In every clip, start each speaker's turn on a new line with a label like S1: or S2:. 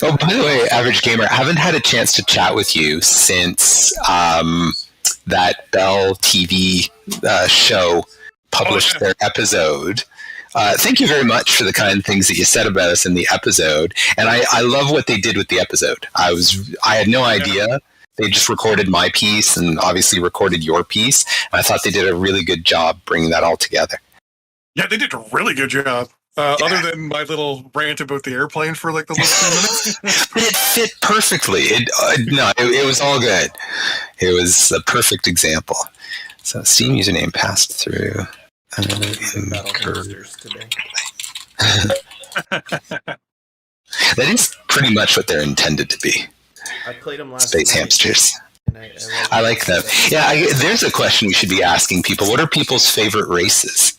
S1: Oh, by the way, Average Gamer, I haven't had a chance to chat with you since that Bell TV show published their episode. Thank you very much for the kind things that you said about us in the episode, and I love what they did with the episode. I had no idea. They just recorded my piece and obviously recorded your piece. And I thought they did a really good job bringing that all together.
S2: Yeah, they did a really good job. Other than my little rant about the airplane for like the last 10 minutes.
S1: But it fit perfectly. It was all good. It was a perfect example. So Steam username passed through. That is pretty much what they're intended to be.
S3: I played them last
S1: Space
S3: night,
S1: hamsters.
S3: and
S1: I like them. Yeah, there's a question we should be asking people. What are people's favorite races?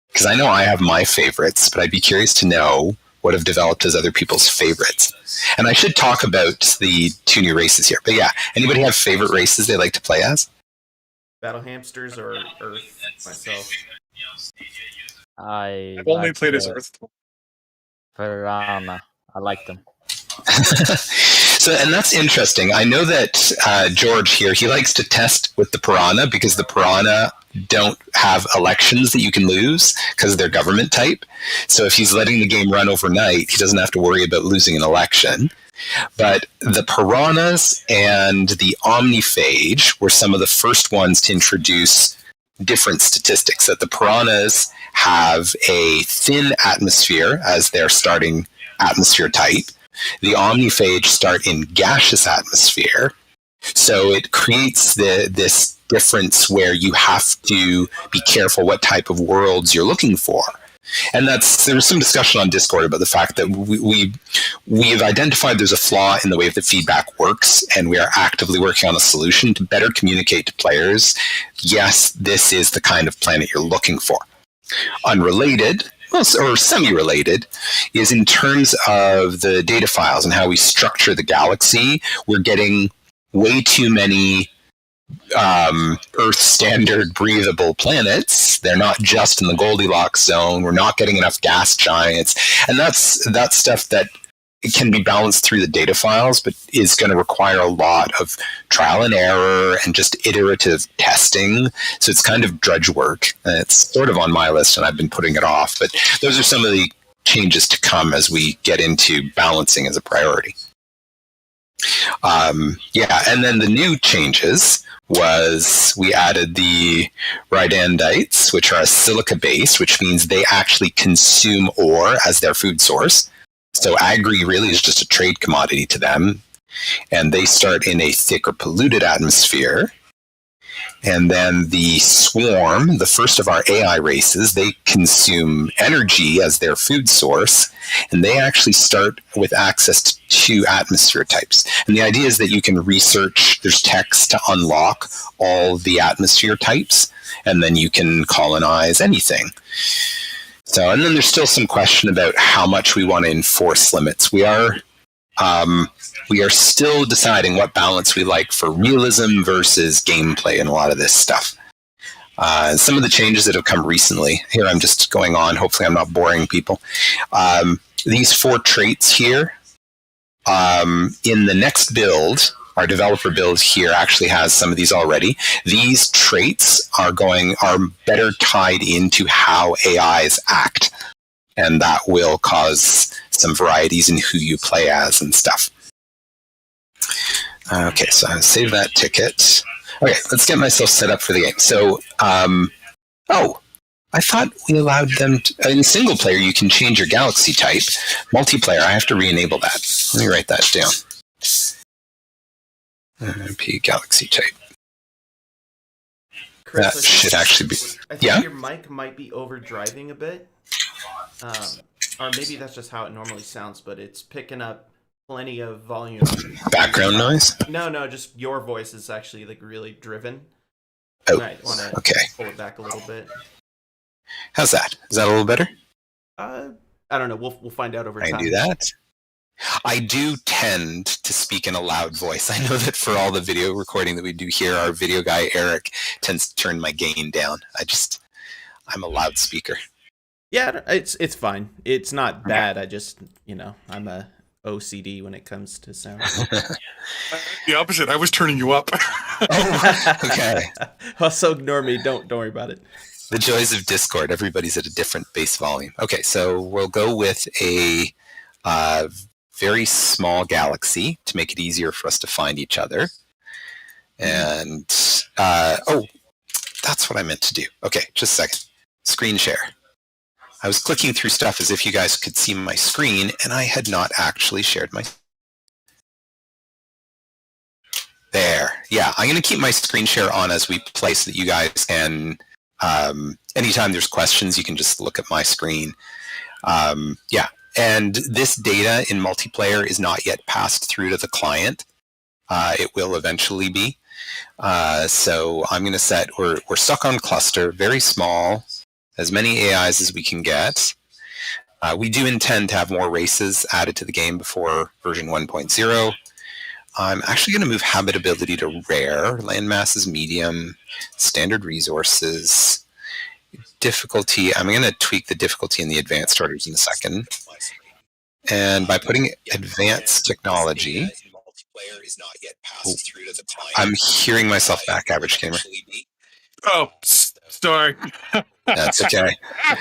S1: Because I know I have my favorites, but I'd be curious to know what have developed as other people's favorites. And I should talk about the 2 new races here. But yeah, anybody have favorite races they like to play as?
S3: Battle hamsters or Earth myself.
S4: I've
S2: only played as Earth.
S4: Piranha. I like them.
S1: So, and that's interesting. I know that George here, he likes to test with the Piranha because the Piranha don't have elections that you can lose because they're government type. So if he's letting the game run overnight, he doesn't have to worry about losing an election. But the Piranhas and the Omniphage were some of the first ones to introduce different statistics. That the Piranhas have a thin atmosphere as their starting atmosphere type. The Omniphage start in gaseous atmosphere. So it creates this difference where you have to be careful what type of worlds you're looking for. And there was some discussion on Discord about the fact that we've identified there's a flaw in the way that feedback works, and we are actively working on a solution to better communicate to players, yes, this is the kind of planet you're looking for. Unrelated, or semi-related, is in terms of the data files and how we structure the galaxy. We're getting way too many Earth standard breathable planets. They're not just in the Goldilocks zone. We're not getting enough gas giants. And that's stuff that can be balanced through the data files, but is going to require a lot of trial and error and just iterative testing. So it's kind of drudge work. And it's sort of on my list, and I've been putting it off. But those are some of the changes to come as we get into balancing as a priority. And then the new changes was we added the Rydandites, which are a silica base, which means they actually consume ore as their food source. So agri really is just a trade commodity to them. And they start in a thick or polluted atmosphere. And then the Swarm, the first of our AI races, they consume energy as their food source, and they actually start with access to 2 atmosphere types. And the idea is that you can research, there's text to unlock all the atmosphere types, and then you can colonize anything. So, and then there's still some question about how much we want to enforce limits. We are still deciding what balance we like for realism versus gameplay and a lot of this stuff. Some of the changes that have come recently, here I'm just going on, hopefully I'm not boring people. These 4 traits here, in the next build, our developer build here actually has some of these already. These traits are better tied into how AIs act, and that will cause some varieties in who you play as and stuff. Okay, so I'll save that ticket. Okay, let's get myself set up for the game. So, I thought we allowed them to, in single player, you can change your galaxy type. Multiplayer, I have to re-enable that. Let me write that down. P galaxy type.
S3: Chris,
S1: that should actually be.
S3: I think your mic might be overdriving a bit. Or maybe that's just how it normally sounds, but it's picking up plenty of volume.
S1: Background noise?
S3: No, just your voice is actually like really driven.
S1: Oh,
S3: you might want to pull it back a little bit.
S1: How's that? Is that a little better?
S3: I don't know. We'll find out over time.
S1: I do that. I do tend to speak in a loud voice. I know that for all the video recording that we do here, our video guy Eric tends to turn my gain down. I'm a loudspeaker.
S3: Yeah, it's fine. It's not bad. I just, I'm a OCD when it comes to sound.
S2: The opposite. I was turning you up.
S1: Okay.
S3: Also, ignore me. Don't worry about it.
S1: The joys of Discord. Everybody's at a different base volume. Okay, so we'll go with a very small galaxy to make it easier for us to find each other. And, that's what I meant to do. Okay, just a second. Screen share. I was clicking through stuff as if you guys could see my screen, and I had not actually shared my... There. Yeah, I'm going to keep my screen share on as we play so that you guys can... anytime there's questions, you can just look at my screen. Yeah, and this data in multiplayer is not yet passed through to the client. It will eventually be. So I'm going to set, we're stuck on cluster, very small, as many AIs as we can get. We do intend to have more races added to the game before version 1.0. I'm actually going to move habitability to rare, landmass is medium, standard resources, difficulty. I'm going to tweak the difficulty in the advanced orders in a second. And by putting advanced technology, I'm hearing myself back, average gamer.
S2: Oh, sorry.
S1: That's okay.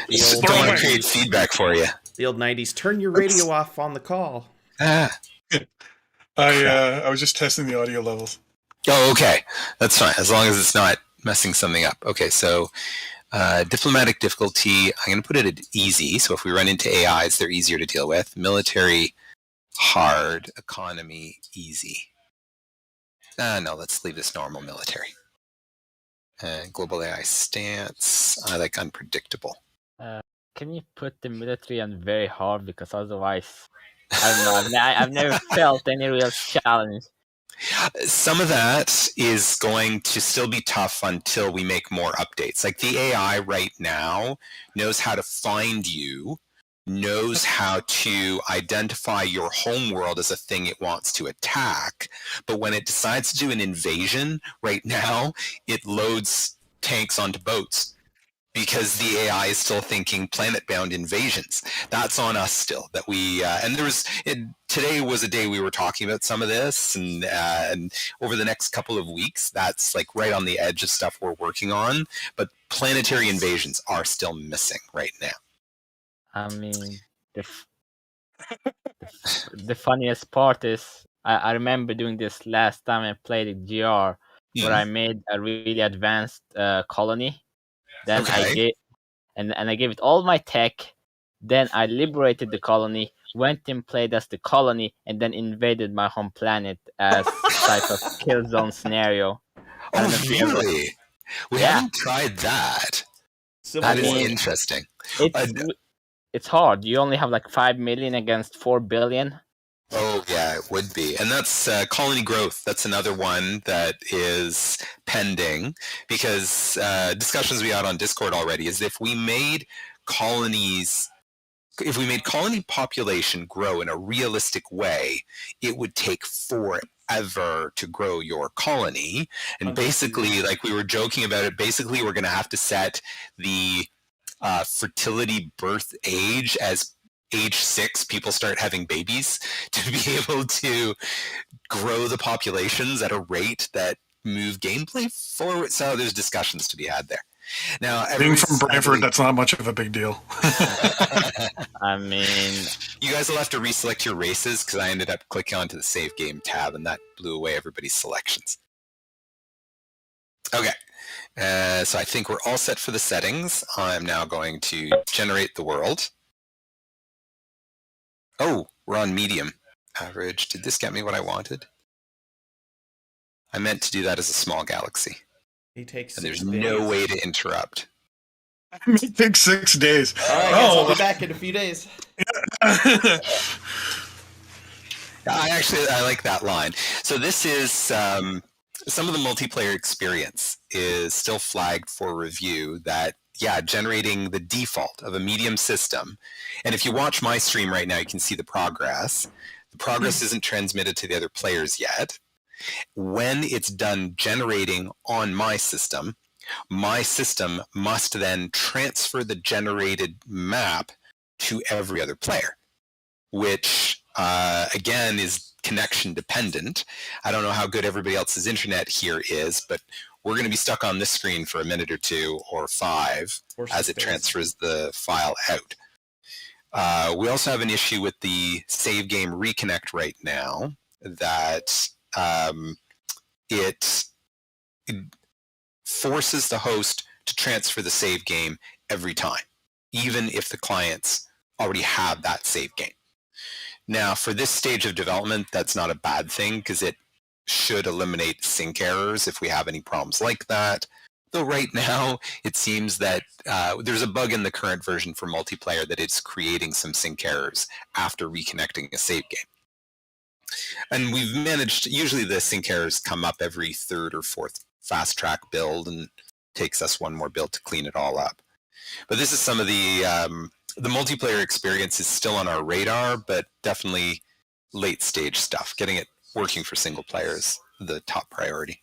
S1: Don't want to create feedback for you.
S3: The old 90s, turn your radio off on the call.
S1: I
S2: was just testing the audio levels.
S1: Oh, okay. That's fine, as long as it's not messing something up. Okay, so diplomatic difficulty, I'm going to put it at easy, so if we run into AIs, they're easier to deal with. Military, hard. Economy, easy. No, let's leave this normal military. Global AI stance, I like unpredictable.
S4: Can you put the military on very hard, because otherwise, I don't know, I've never felt any real challenge.
S1: Some of that is going to still be tough until we make more updates. Like the AI right now knows how to find you, knows how to identify your home world as a thing it wants to attack, but when it decides to do an invasion, right now, it loads tanks onto boats because the AI is still thinking planet-bound invasions. That's on us still. That we and today was a day we were talking about some of this, and over the next couple of weeks, that's like right on the edge of stuff we're working on. But planetary invasions are still missing right now.
S4: I mean, the funniest part is I remember doing this last time I played at GR, where I made a really advanced colony. Then I gave it all my tech. Then I liberated the colony, went and played as the colony, and then invaded my home planet as type of kill zone scenario.
S1: Oh, really? We haven't tried that. That is interesting.
S4: It's hard. You only have like 5 million against 4 billion.
S1: Oh, yeah, it would be. And that's colony growth. That's another one that is pending, because discussions we had on Discord already is if we made colony population grow in a realistic way, it would take forever to grow your colony. And basically, like we were joking about it, basically we're going to have to set the fertility birth age as age 6, people start having babies to be able to grow the populations at a rate that move gameplay forward. So there's discussions to be had there. Now,
S2: being from Brantford, that's not much of a big deal.
S4: I mean,
S1: you guys will have to reselect your races, because I ended up clicking onto the save game tab and that blew away everybody's selections. Okay. So I think we're all set for the settings. I'm now going to generate the world. Oh, we're on medium. Average. Did this get me what I wanted? I meant to do that as a small galaxy.
S3: He takes
S1: and there's no way to interrupt.
S2: It takes 6 days.
S3: All right, guys, I'll be back in a few days.
S1: I like that line. So this is some of the multiplayer experience is still flagged for review. That generating the default of a medium system. And if you watch my stream right now, you can see the progress. The progress isn't transmitted to the other players yet. When it's done generating on my system must then transfer the generated map to every other player, which again, is connection dependent. I don't know how good everybody else's internet here is, but we're going to be stuck on this screen for a minute or 2 or 5 as it transfers the file out. We also have an issue with the save game reconnect right now, that it forces the host to transfer the save game every time, even if the clients already have that save game. Now, for this stage of development, that's not a bad thing, because it should eliminate sync errors if we have any problems like that. Though right now, it seems that there's a bug in the current version for multiplayer that it's creating some sync errors after reconnecting a save game. And we've managed, usually the sync errors come up every 3rd or 4th fast track build, and takes us one more build to clean it all up. But this is some of the multiplayer experience is still on our radar, but definitely late stage stuff. Getting it working for single player is the top priority.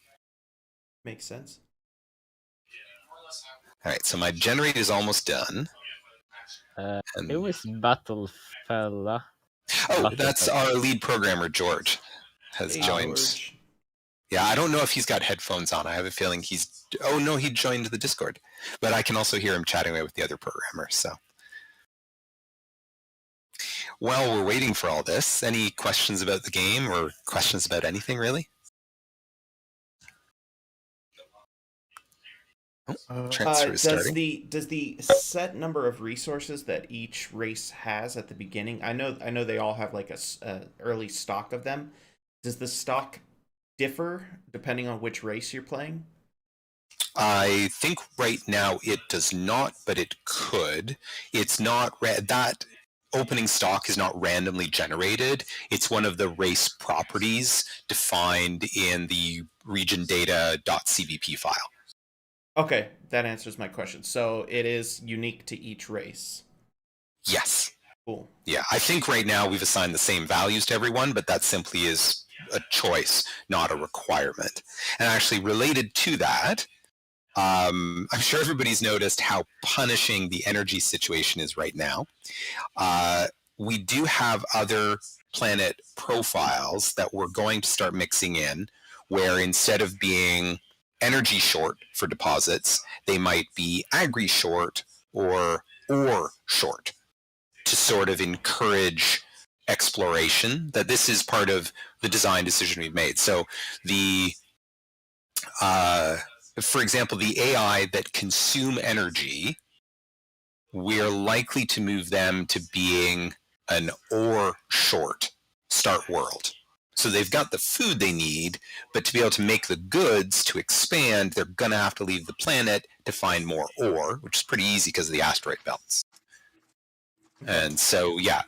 S3: Makes sense.
S1: All right, so my generator is almost done.
S4: It was Battlefella.
S1: Oh, that's our lead programmer, George, has joined.
S3: George.
S1: Yeah, I don't know if he's got headphones on. I have a feeling he's... Oh, no, he joined the Discord. But I can also hear him chatting away with the other programmers, so... While we're waiting for all this, any questions about the game or questions about anything, really? Transfer is starting.
S3: Does the set number of resources that each race has at the beginning? I know they all have like a early stock of them. Does the stock differ depending on which race you're playing?
S1: I think right now it does not, but it could. It's not that opening stock is not randomly generated. It's one of the race properties defined in the regiondata.cbp file.
S3: Okay, that answers my question. So it is unique to each race.
S1: Yes.
S3: Cool.
S1: Yeah, I think right now we've assigned the same values to everyone, but that simply is a choice, not a requirement. And actually related to that, I'm sure everybody's noticed how punishing the energy situation is right now. We do have other planet profiles that we're going to start mixing in, where instead of being energy short for deposits, they might be agri short or ore short, to sort of encourage exploration. That this is part of the design decision we've made. So the for example, the AI that consume energy, we're likely to move them to being an ore short start world. So they've got the food they need, but to be able to make the goods to expand, they're going to have to leave the planet to find more ore, which is pretty easy because of the asteroid belts. And so, yeah,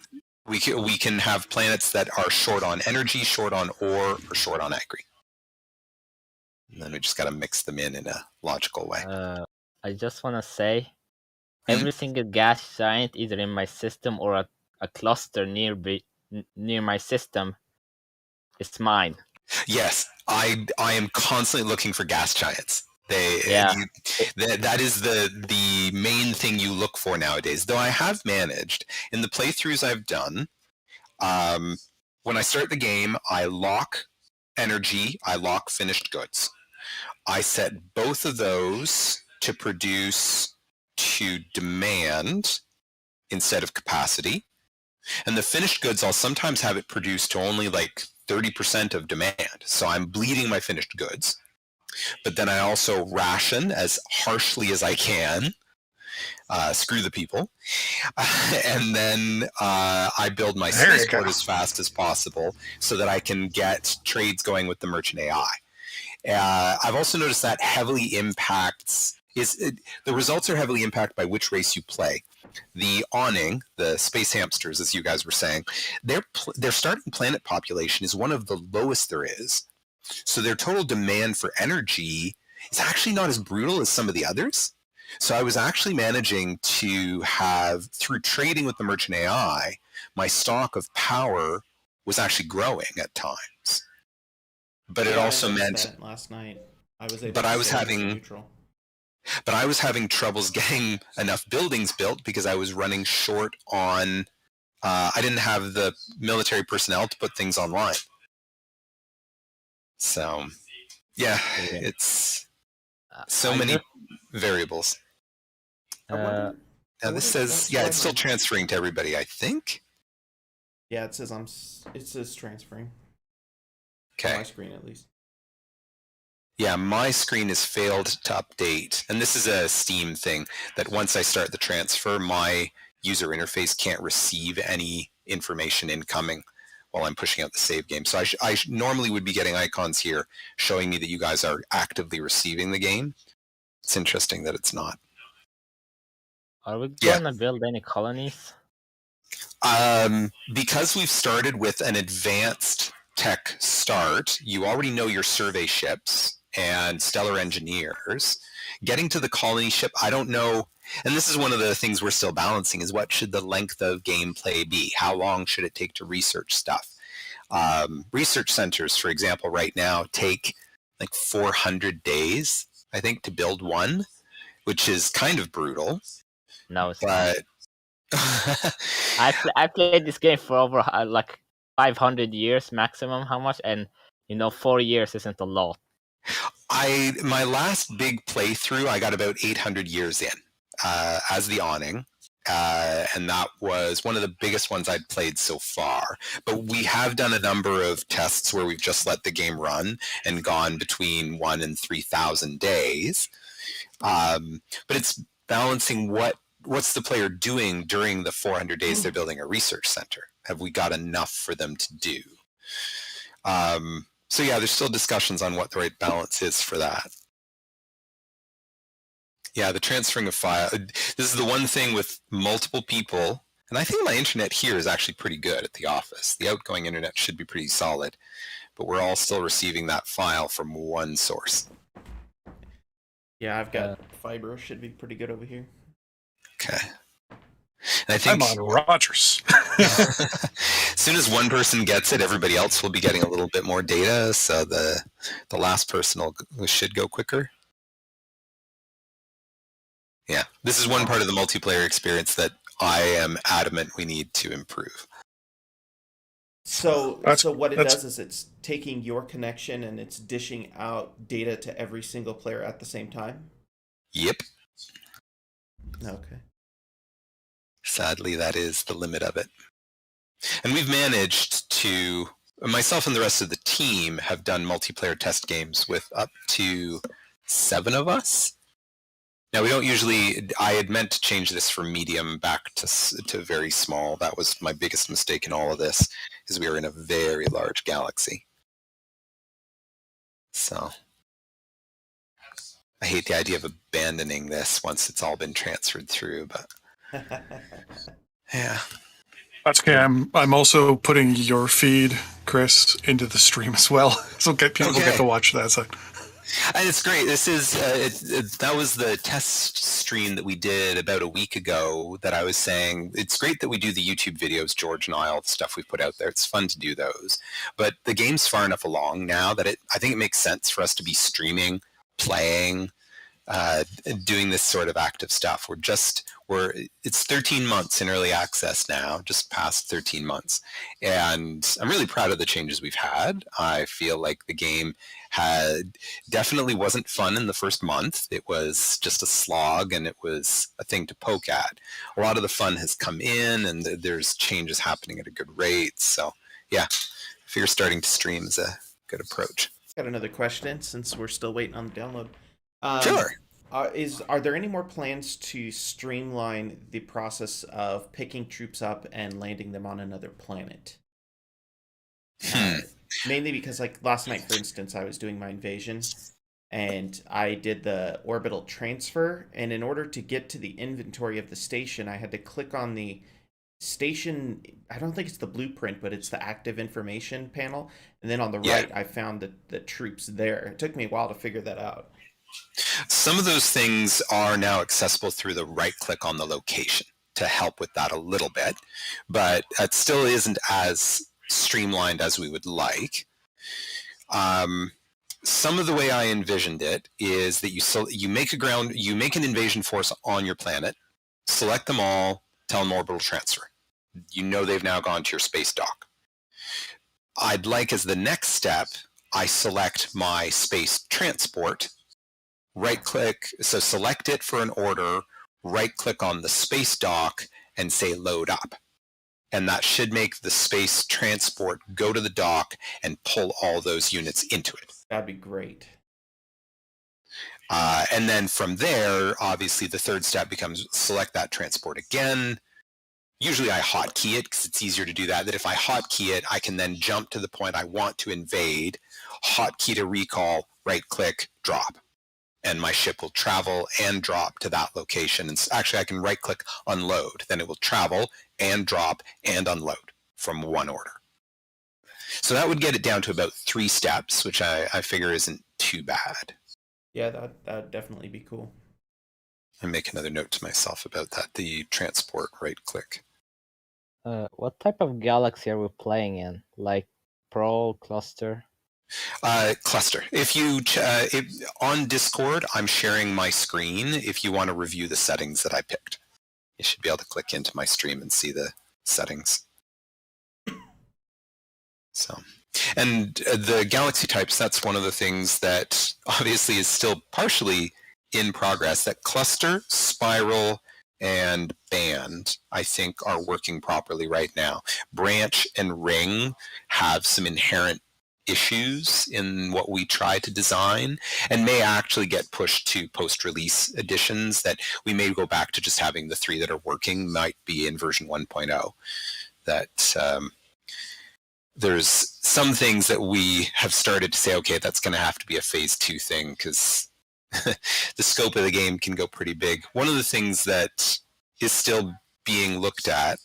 S1: we can have planets that are short on energy, short on ore, or short on agri. And then we just got to mix them in a logical way.
S4: I just want to say, every single gas giant, either in my system or a cluster near my system, is mine.
S1: Yes, I am constantly looking for gas giants. That is the main thing you look for nowadays. Though I have managed, in the playthroughs I've done, when I start the game, I lock energy, I lock finished goods. I set both of those to produce to demand instead of capacity. And the finished goods, I'll sometimes have it produced to only like 30% of demand. So I'm bleeding my finished goods. But then I also ration as harshly as I can. Screw the people. And then I build my spaceport as fast as possible so that I can get trades going with the merchant AI. I've also noticed that heavily impacts the results are heavily impacted by which race you play. The awning, the space hamsters, as you guys were saying, their starting planet population is one of the lowest there is. So their total demand for energy is actually not as brutal as some of the others. So I was actually managing to have, through trading with the merchant AI, my stock of power was actually growing at times. But it also meant
S3: last night I was able
S1: but I was having troubles getting enough buildings built because I was running short on I didn't have the military personnel to put things online. So, yeah, it's so many variables.
S3: I wonder.
S1: Now this says, yeah, it's still transferring to everybody, I think.
S3: Yeah, it says it says transferring.
S1: Okay.
S3: On my screen, at least.
S1: Yeah, my screen has failed to update, and this is a Steam thing that once I start the transfer, my user interface can't receive any information incoming while I'm pushing out the save game. So I normally would be getting icons here showing me that you guys are actively receiving the game. It's interesting that it's not.
S4: Are we going to build any colonies?
S1: Because we've started with an advanced tech start, you already know your survey ships and stellar engineers. Getting to the colony ship, I don't know, and this is one of the things we're still balancing, is what should the length of gameplay be? How long should it take to research stuff? Research centers, for example, right now take like 400 days, I think, to build one, which is kind of brutal.
S4: No, it's
S1: not.
S4: I played this game for over like 500 years maximum. How much? And 4 years isn't a lot.
S1: My last big playthrough, I got about 800 years in as the awning, and that was one of the biggest ones I'd played so far. But we have done a number of tests where we've just let the game run and gone between 1,000 and 3,000 days. But it's balancing what's the player doing during the 400 days they're building a research center. Have we got enough for them to do? So yeah, there's still discussions on what the right balance is for that. Yeah, the transferring of file. This is the one thing with multiple people, and I think my internet here is actually pretty good at the office. The outgoing internet should be pretty solid, but we're all still receiving that file from one source.
S3: Yeah, I've got fiber. Should be pretty good over here.
S1: Okay. And I think
S2: I'm on Rogers.
S1: as soon as one person gets it, everybody else will be getting a little bit more data, so the last person should go quicker. Yeah, this is one part of the multiplayer experience that I am adamant we need to improve.
S3: So what it does is it's taking your connection and it's dishing out data to every single player at the same time?
S1: Yep.
S3: Okay.
S1: Sadly, that is the limit of it. And we've managed to, myself and the rest of the team have done multiplayer test games with up to 7 of us. Now, we don't usually, I had meant to change this from medium back to very small. That was my biggest mistake in all of this, is we are in a very large galaxy. So, I hate the idea of abandoning this once it's all been transferred through, but yeah.
S2: That's okay. I'm also putting your feed, Chris, into the stream as well, so people get to watch that side.
S1: And it's great. This is that was the test stream that we did about a week ago that I was saying it's great that we do the YouTube videos, George and I, all the stuff we put out there. It's fun to do those. But the game's far enough along now that I think it makes sense for us to be streaming, playing, doing this sort of active stuff. It's 13 months in early access now, just past 13 months. And I'm really proud of the changes we've had. I feel like the game definitely wasn't fun in the first month. It was just a slog and it was a thing to poke at. A lot of the fun has come in and there's changes happening at a good rate. So yeah, I figure starting to stream is a good approach.
S3: Got another question since we're still waiting on the download.
S1: Sure.
S3: Are there any more plans to streamline the process of picking troops up and landing them on another planet? Mainly because, like, last night, for instance, I was doing my invasion, and I did the orbital transfer, and in order to get to the inventory of the station, I had to click on the station, I don't think it's the blueprint, but it's the active information panel, and then on the right, I found the troops there. It took me a while to figure that out.
S1: Some of those things are now accessible through the right click on the location to help with that a little bit, but it still isn't as streamlined as we would like. Some of the way I envisioned it is that you make an invasion force on your planet, select them all, tell them orbital transfer. you know they've now gone to your space dock. I'd like, as the next step, I select my space transport, right-click, so select it for an order, right-click on the space dock, and say load up. And that should make the space transport go to the dock and pull all those units into it.
S3: That'd be great.
S1: And then from there, obviously, the third step becomes select that transport again. Usually I hotkey it because it's easier to do that. That if I hotkey it, I can then jump to the point I want to invade, hotkey to recall, right-click, drop. And my ship will travel and drop to that location. And actually, I can right-click unload. Then it will travel and drop and unload from one order. So that would get it down to about 3 steps, which I figure isn't too bad.
S3: Yeah, that'd definitely be cool.
S1: I make another note to myself about that, the transport right-click.
S4: What type of galaxy are we playing in? Like Pro, Cluster?
S1: Cluster. If you on Discord, I'm sharing my screen. If you want to review the settings that I picked, you should be able to click into my stream and see the settings. So, and the galaxy types, that's one of the things that obviously is still partially in progress. That cluster, spiral, and band, I think, are working properly right now. Branch and ring have some inherent issues in what we try to design and may actually get pushed to post-release editions that we may go back to just having the 3 that are working, might be in version 1.0. That there's some things that we have started to say, okay, that's going to have to be a phase 2 thing because the scope of the game can go pretty big. One of the things that is still being looked at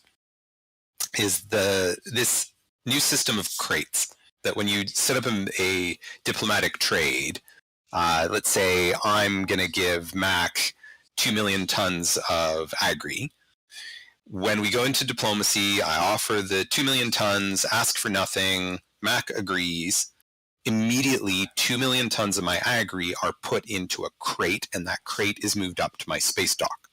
S1: is this new system of crates, that when you set up a diplomatic trade, let's say I'm going to give Mac 2 million tons of agri. When we go into diplomacy, I offer the 2 million tons, ask for nothing, Mac agrees. Immediately, 2 million tons of my agri are put into a crate, and that crate is moved up to my space dock.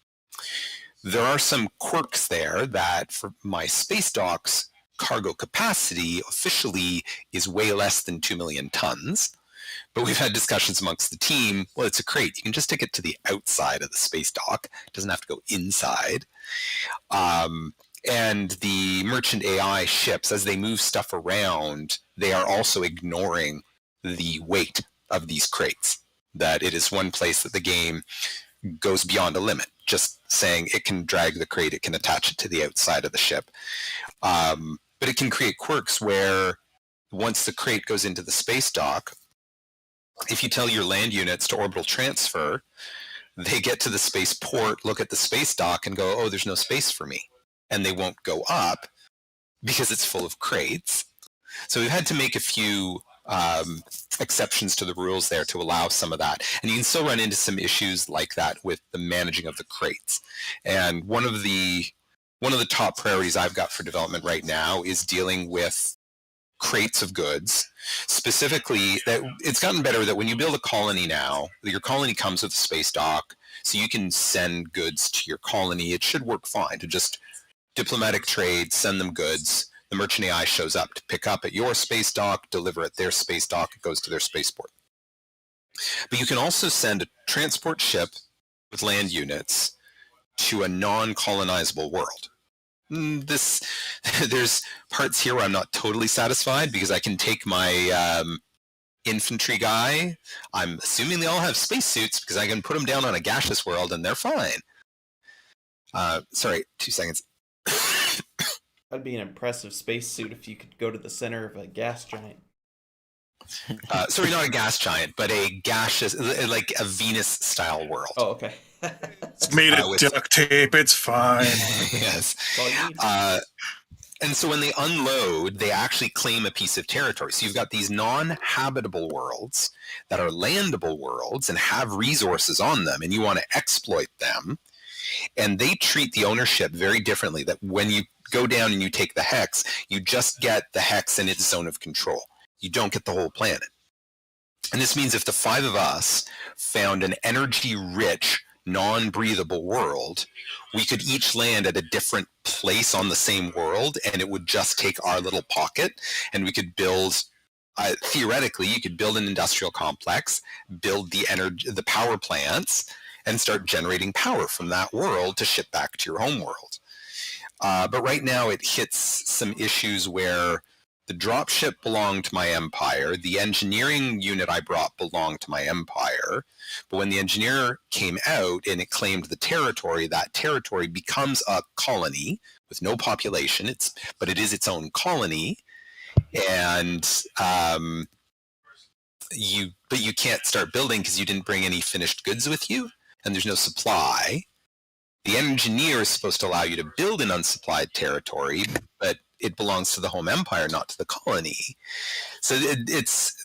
S1: There are some quirks there that for my space dock's cargo capacity officially is way less than 2 million tons. But we've had discussions amongst the team, well, it's a crate. You can just take it to the outside of the space dock. It doesn't have to go inside. And the merchant AI ships, as they move stuff around, they are also ignoring the weight of these crates. That it is one place that the game goes beyond a limit, just saying it can drag the crate, it can attach it to the outside of the ship. But it can create quirks where once the crate goes into the space dock, if you tell your land units to orbital transfer, they get to the spaceport, look at the space dock, and go, oh, there's no space for me. And they won't go up because it's full of crates. So we've had to make a few exceptions to the rules there to allow some of that. And you can still run into some issues like that with the managing of the crates. And one of the top priorities I've got for development right now is dealing with crates of goods. Specifically, that it's gotten better that when you build a colony now, your colony comes with a space dock, so you can send goods to your colony. It should work fine to just diplomatic trade, send them goods. The merchant AI shows up to pick up at your space dock, deliver at their space dock, it goes to their spaceport. But you can also send a transport ship with land units to a non-colonizable world. There's parts here where I'm not totally satisfied because I can take my infantry guy. I'm assuming they all have spacesuits because I can put them down on a gaseous world and they're fine. Sorry, 2 seconds.
S3: That'd be an impressive spacesuit if you could go to the center of a gas giant.
S1: Sorry, not a gas giant, but a gaseous, like a Venus-style world.
S3: Oh, okay.
S2: It's made of duct tape. It's fine.
S1: Yes. And so when they unload, they actually claim a piece of territory. So you've got these non-habitable worlds that are landable worlds and have resources on them, and you want to exploit them. And they treat the ownership very differently, that when you go down and you take the hex, you just get the hex in its zone of control. You don't get the whole planet. And this means if the 5 of us found an energy-rich non-breathable world, we could each land at a different place on the same world, and it would just take our little pocket, and we could build, theoretically, you could build an industrial complex, build the power plants, and start generating power from that world to ship back to your home world. But right now it hits some issues where the dropship belonged to my empire, the engineering unit I brought belonged to my empire, but when the engineer came out and it claimed the territory, that territory becomes a colony with no population, but it is its own colony, and you can't start building because you didn't bring any finished goods with you, and there's no supply. The engineer is supposed to allow you to build in unsupplied territory, but it belongs to the home empire, not to the colony. So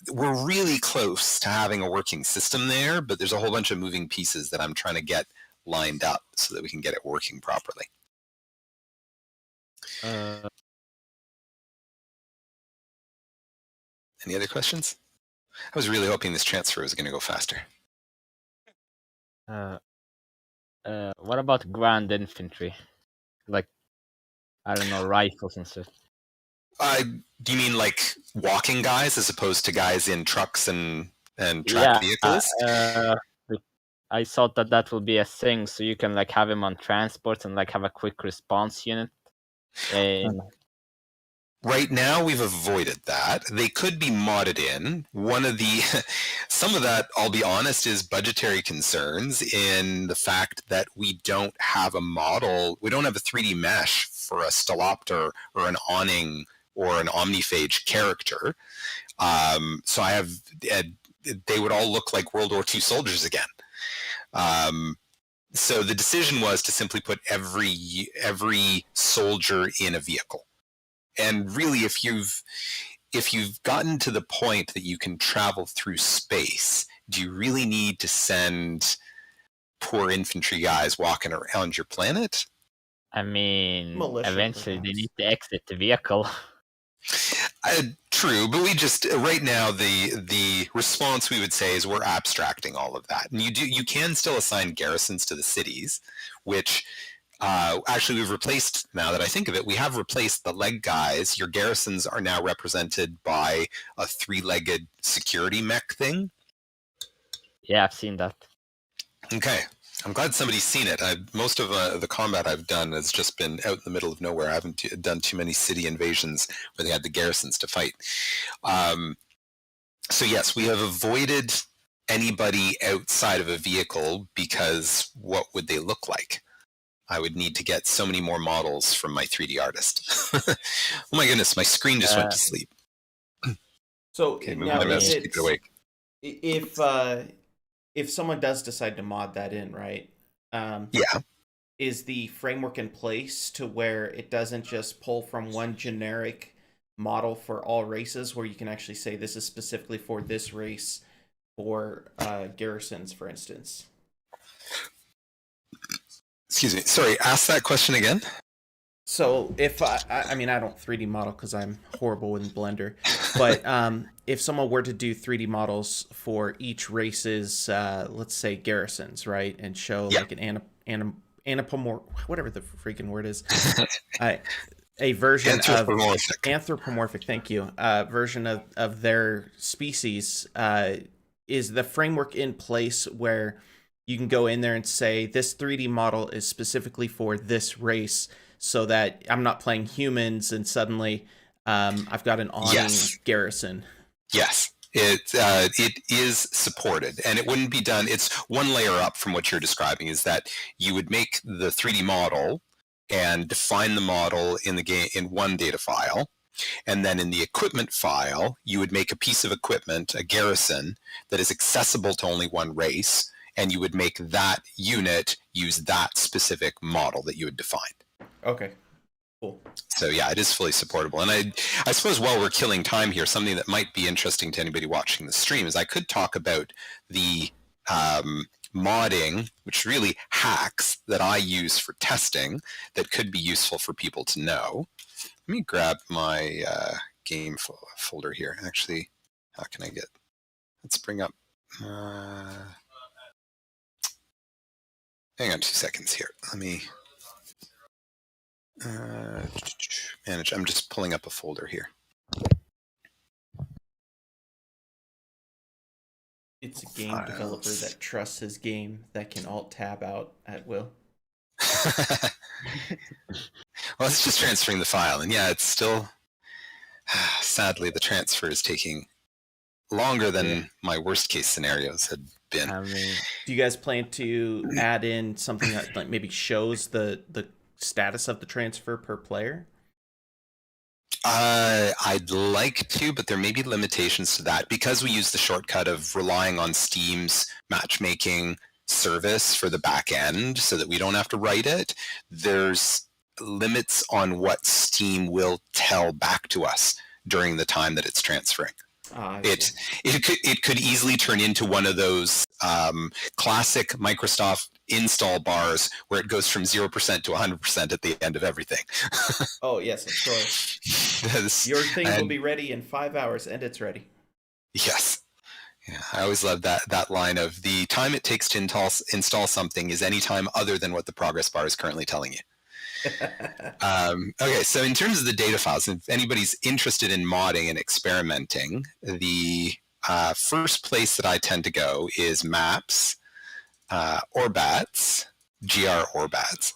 S1: we're really close to having a working system there, but there's a whole bunch of moving pieces that I'm trying to get lined up so that we can get it working properly. Any other questions? I was really hoping this transfer was going to go faster.
S4: What about ground infantry? Like, I don't know, rifles and stuff.
S1: Do you mean like walking guys as opposed to guys in trucks and tracked vehicles?
S4: I thought that would be a thing, so you can like have him on transports and like have a quick response unit.
S1: Right now, we've avoided that. They could be modded in. Some of that, I'll be honest, is budgetary concerns in the fact that we don't have a model. We don't have a 3D mesh for a Stalopter or an awning or an omniphage character. So they would all look like World War II soldiers again. So the decision was to simply put every soldier in a vehicle. And really, if you've gotten to the point that you can travel through space, do you really need to send poor infantry guys walking around your planet?
S4: I mean,
S3: Militia,
S4: eventually
S3: perhaps.
S4: they need to exit the vehicle.
S1: True, but we just right now the response we would say is we're abstracting all of that, and you can still assign garrisons to the cities, which. Actually, we've replaced, now that I think of it, we have replaced the leg guys. Your garrisons are now represented by a 3-legged security mech thing.
S4: Yeah, I've seen that.
S1: Okay. I'm glad somebody's seen it. Most of the combat I've done has just been out in the middle of nowhere. I haven't done too many city invasions where they had the garrisons to fight. So yes, we have avoided anybody outside of a vehicle because what would they look like? I would need to get so many more models from my 3D artist. Oh my goodness, my screen just went to sleep.
S3: So
S1: Okay,
S3: now,
S1: my mouse to keep it awake.
S3: If someone does decide to mod that in, right? Is the framework in place to where it doesn't just pull from one generic model for all races, where you can actually say this is specifically for this race for garrisons, for instance?
S1: Excuse me. Sorry, ask that question again.
S3: So if I mean, I don't 3D model because I'm horrible in Blender, but if someone were to do 3D models for each race's, let's say garrisons, right, and show like an anthropomorphic, whatever the freaking word is, a version
S1: anthropomorphic.
S3: Of anthropomorphic. Thank you. Version of their species. Is the framework in place where you can go in there and say this 3D model is specifically for this race, so that I'm not playing humans and suddenly I've got an awning garrison?
S1: Yes, it is supported, and it wouldn't be done. It's one layer up from what you're describing. Is that you would make the 3D model and define the model in the game in one data file, and then in the equipment file you would make a piece of equipment, a garrison, that is accessible to only one race. And you would make that unit use that specific model that you had defined.
S3: Okay, cool.
S1: So yeah, it is fully supportable. And I suppose while we're killing time here, something that might be interesting to anybody watching the stream is I could talk about the modding, which really hacks that I use for testing that could be useful for people to know. Let me grab my game folder here. Actually, how can I get? Let's bring up. Hang on 2 seconds here. Let me manage. I'm just pulling up a folder here.
S3: It's a game developer that trusts his game that can Alt-Tab out at will.
S1: Well, it's just transferring the file, and yeah, it's still, sadly, the transfer is taking longer than my worst case scenarios had been.
S4: I mean,
S3: Do you guys plan to add in something that like maybe shows the status of the transfer per player?
S1: I'd like to, but there may be limitations to that because we use the shortcut of relying on Steam's matchmaking service for the back end so that we don't have to write it. There's limits on what Steam will tell back to us during the time that it's transferring. It could easily turn into one of those classic Microsoft install bars where it goes from 0% to 100% at the end of everything.
S3: Oh yes, of course. Your thing will be ready in 5 hours, and it's ready.
S1: Yes. Yeah, I always love that line of the time it takes to install something is any time other than what the progress bar is currently telling you. Okay, so in terms of the data files, if anybody's interested in modding and experimenting, the first place that I tend to go is maps, Orbats, GR Orbats.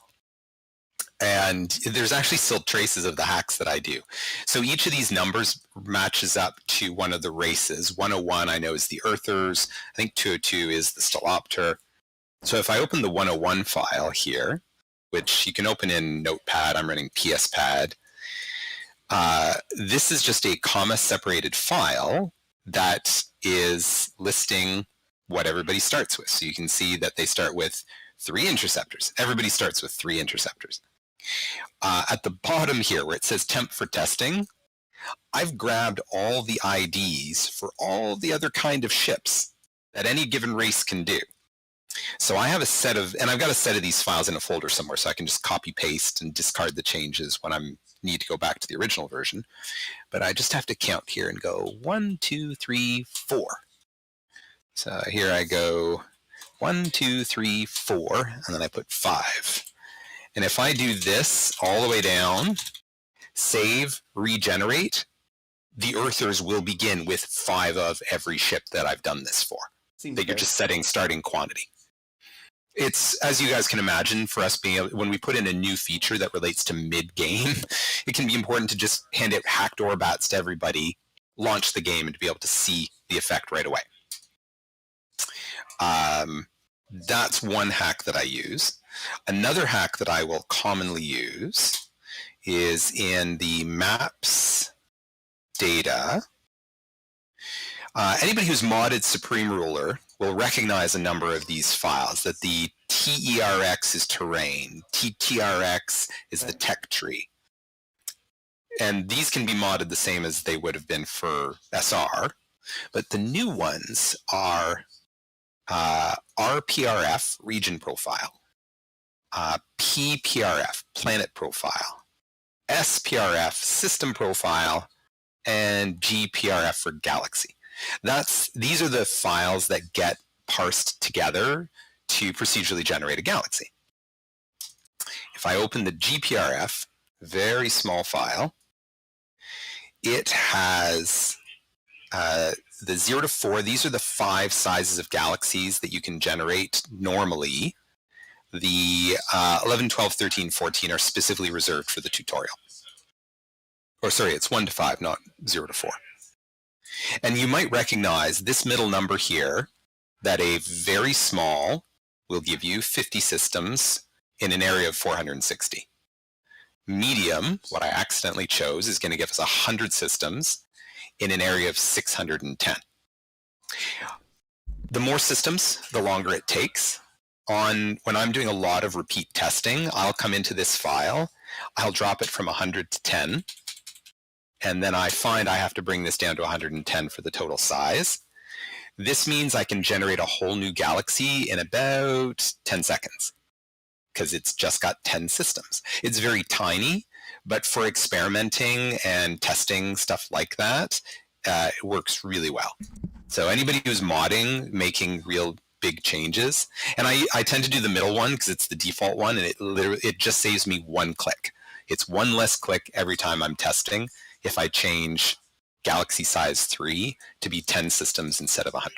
S1: And there's actually still traces of the hacks that I do. So each of these numbers matches up to one of the races. 101 I know is the Earthers. I think 202 is the Stalopter. So if I open the 101 file here, which you can open in Notepad, I'm running PSPad. This is just a comma-separated file that is listing what everybody starts with. So you can see that they start with 3 interceptors. Everybody starts with 3 interceptors. At the bottom here, where it says temp for testing, I've grabbed all the IDs for all the other kind of ships that any given race can do. So I have a set of, and I've got a set of these files in a folder somewhere, so I can just copy paste and discard the changes when I need to go back to the original version. But I just have to count here and go 1, 2, 3, 4. So here I go 1, 2, 3, 4, and then I put 5. And if I do this all the way down, save, regenerate, the Earthers will begin with 5 of every ship that I've done this for. That you're just setting starting quantity. It's, as you guys can imagine, for us being able, when we put in a new feature that relates to mid-game, it can be important to just hand out hacked Orbats to everybody, launch the game, and to be able to see the effect right away. That's one hack that I use. Another hack that I will commonly use is in the maps data. Anybody who's modded Supreme Ruler will recognize a number of these files, that the TERX is terrain, TTRX is the tech tree. And these can be modded the same as they would have been for SR, but the new ones are RPRF, region profile, PPRF, planet profile, SPRF, system profile, and GPRF for galaxy. These are the files that get parsed together to procedurally generate a galaxy. If I open the GPRF, very small file, it has the 0 to 4. These are the 5 sizes of galaxies that you can generate normally. The 11, 12, 13, 14 are specifically reserved for the tutorial. Or sorry, it's 1 to 5, not 0 to 4. And you might recognize this middle number here, that a very small will give you 50 systems in an area of 460. Medium, what I accidentally chose, is going to give us 100 systems in an area of 610. The more systems, the longer it takes. When I'm doing a lot of repeat testing, I'll come into this file, I'll drop it from 100 to 10, and then I find I have to bring this down to 110 for the total size. This means I can generate a whole new galaxy in about 10 seconds because it's just got 10 systems. It's very tiny, but for experimenting and testing stuff like that, it works really well. So anybody who's modding, making real big changes. And I tend to do the middle one because it's the default one, and it just saves me one click. It's one less click every time I'm testing if I change Galaxy Size 3 to be 10 systems instead of 100.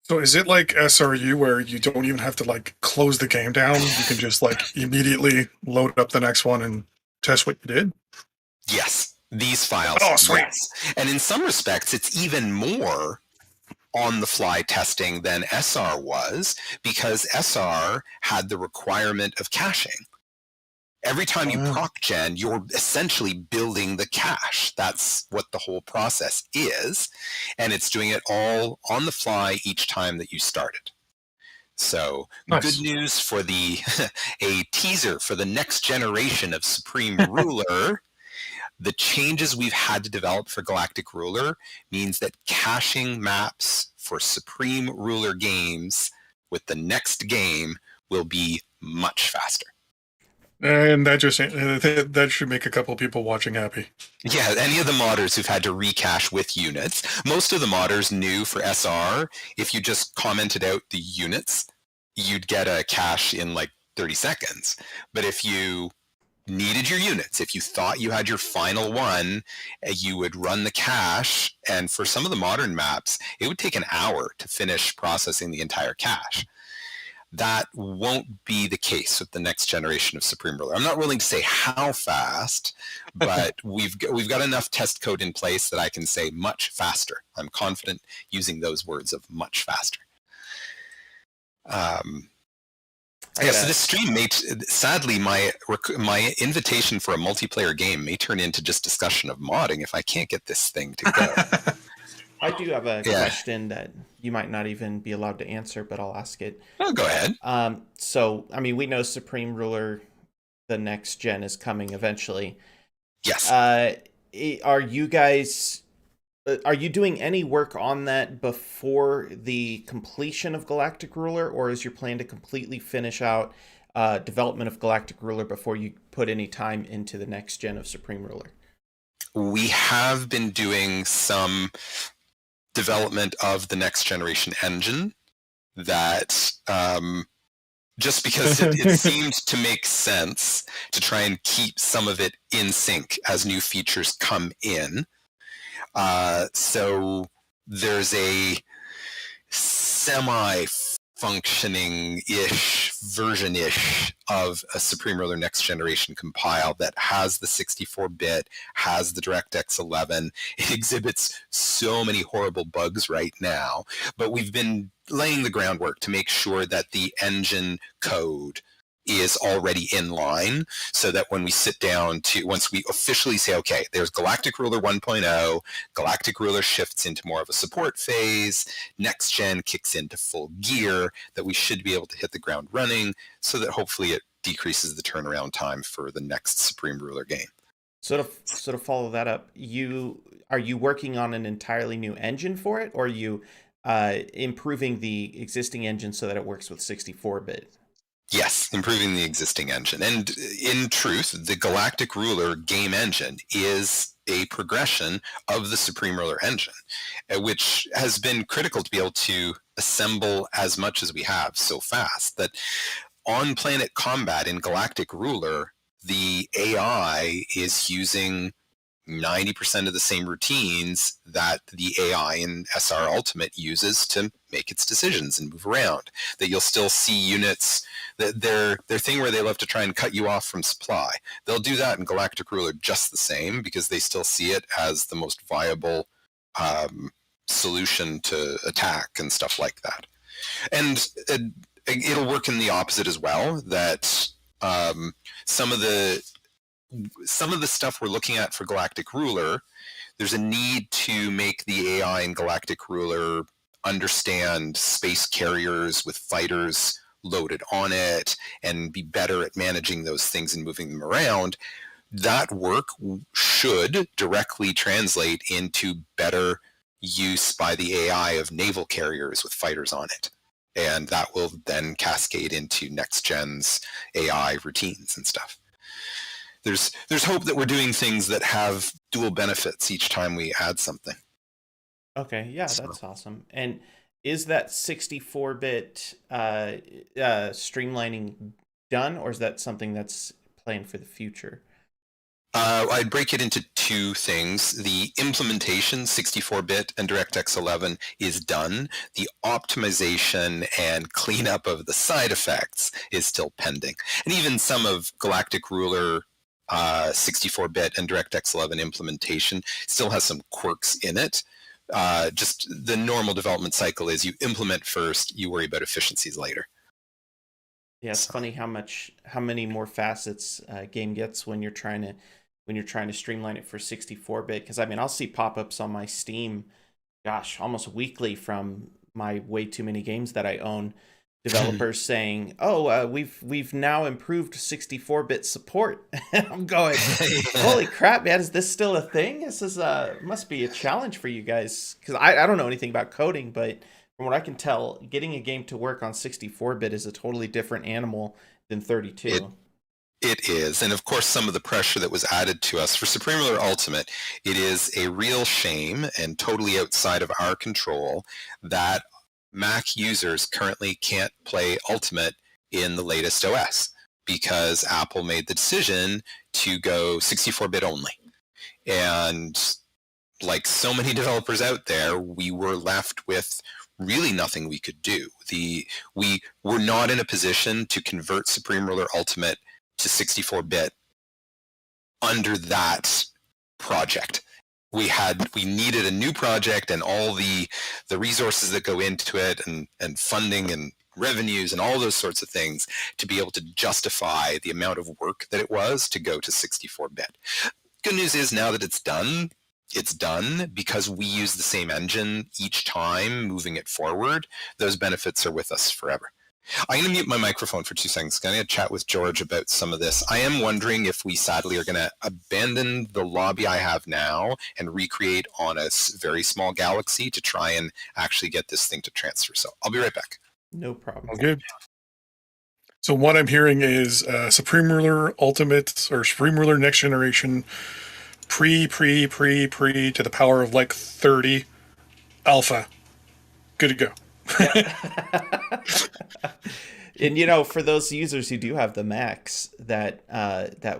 S2: So is it like SRU where you don't even have to like close the game down? You can just like immediately load up the next one and test what you did?
S1: Yes, these files.
S2: Oh, sweet.
S1: Yes. And in some respects, it's even more on-the-fly testing than SR was, because SR had the requirement of caching. Every time you proc gen, you're essentially building the cache. That's what the whole process is. And it's doing it all on the fly each time that you start it. So Good news for a teaser for the next generation of Supreme Ruler. The changes we've had to develop for Galactic Ruler means that caching maps for Supreme Ruler games with the next game will be much faster.
S2: And that should make a couple of people watching happy.
S1: Yeah, any of the modders who've had to recache with units. Most of the modders knew for SR, if you just commented out the units, you'd get a cache in like 30 seconds. But if you needed your units, if you thought you had your final one, you would run the cache, and for some of the modern maps, it would take an hour to finish processing the entire cache. That won't be the case with the next generation of Supreme Ruler. I'm not willing to say how fast, but we've got enough test code in place that I can say much faster. I'm confident using those words of much faster. So this stream sadly, my invitation for a multiplayer game may turn into just discussion of modding if I can't get this thing to go.
S3: I do have a question that you might not even be allowed to answer, but I'll ask it.
S1: Oh, go ahead.
S3: So, I mean, we know Supreme Ruler, the next gen, is coming eventually.
S1: Yes.
S3: Are you guys... Are you doing any work on that before the completion of Galactic Ruler, or is your plan to completely finish out development of Galactic Ruler before you put any time into the next gen of Supreme Ruler?
S1: We have been doing some development of the next generation engine that just because it seemed to make sense to try and keep some of it in sync as new features come in. So there's a semi-functioning-ish, version-ish of a Supreme Ruler Next Generation compile that has the 64-bit, has the DirectX 11. It exhibits so many horrible bugs right now, but we've been laying the groundwork to make sure that the engine code is already in line, so that when we sit down once we officially say, okay, there's Galactic Ruler 1.0, Galactic Ruler shifts into more of a support phase, next gen kicks into full gear, that we should be able to hit the ground running, so that hopefully it decreases the turnaround time for the next Supreme Ruler game.
S3: So to follow that up, are you working on an entirely new engine for it, or are you improving the existing engine so that it works with 64-bit?
S1: Yes, improving the existing engine. And in truth, the Galactic Ruler game engine is a progression of the Supreme Ruler engine, which has been critical to be able to assemble as much as we have so fast. That on planet combat in Galactic Ruler, the AI is using 90% of the same routines that the AI in SR Ultimate uses to make its decisions and move around. That you'll still see units, that their thing where they love to try and cut you off from supply. They'll do that in Galactic Ruler just the same, because they still see it as the most viable solution to attack and stuff like that. And it'll work in the opposite as well, that some of the stuff we're looking at for Galactic Ruler, there's a need to make the AI in Galactic Ruler understand space carriers with fighters loaded on it and be better at managing those things and moving them around. That work should directly translate into better use by the AI of naval carriers with fighters on it. And that will then cascade into next gen's AI routines and stuff. There's hope that we're doing things that have dual benefits each time we add something.
S3: Okay, yeah, that's awesome. And is that 64-bit streamlining done, or is that something that's planned for the future?
S1: I'd break it into two things. The implementation, 64-bit and DirectX 11, is done. The optimization and cleanup of the side effects is still pending. And even some of Galactic Ruler 64-bit and DirectX 11 implementation still has some quirks in it. Just the normal development cycle is you implement first, you worry about efficiencies later.
S3: Yeah, it's funny how many more facets a game gets when you're trying to streamline it for 64-bit. Because I mean, I'll see pop-ups on my Steam, gosh, almost weekly from my way too many games that I own. Developers saying, "Oh, we've now improved 64-bit support." I'm going, "Holy crap, man! Is this still a thing? This is must be a challenge for you guys." Because I don't know anything about coding, but from what I can tell, getting a game to work on 64-bit is a totally different animal than 32.
S1: It is, and of course some of the pressure that was added to us for Supreme Ruler Ultimate, it is a real shame and totally outside of our control that Mac users currently can't play Ultimate in the latest OS because Apple made the decision to go 64-bit only. And like so many developers out there, we were left with really nothing we could do. We were not in a position to convert Supreme Ruler Ultimate to 64-bit under that project. We needed a new project, and all the resources that go into it, and funding and revenues and all those sorts of things to be able to justify the amount of work that it was to go to 64-bit. Good news is now that it's done because we use the same engine each time moving it forward. Those benefits are with us forever. I'm going to mute my microphone for 2 seconds. I'm going to chat with George about some of this. I am wondering if we sadly are going to abandon the lobby I have now and recreate on a very small galaxy to try and actually get this thing to transfer. So I'll be right back.
S3: No problem.
S2: Okay. So what I'm hearing is Supreme Ruler Ultimate or Supreme Ruler Next Generation pre to the power of like 30 alpha. Good to go.
S3: And for those users who do have the Macs that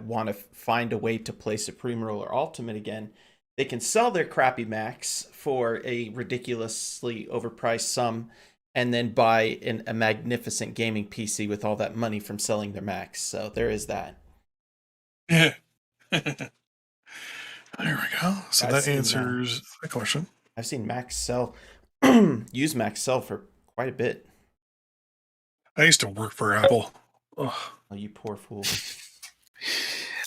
S3: want to find a way to play Supreme Ruler Ultimate again, they can sell their crappy Macs for a ridiculously overpriced sum and then buy a magnificent gaming PC with all that money from selling their Macs. So there is that.
S2: Yeah. There we go. So that answers the question.
S3: I've seen Macs sell, use Macs sell for quite a bit.
S2: I used to work for Apple. Ugh.
S3: Oh, you poor fool.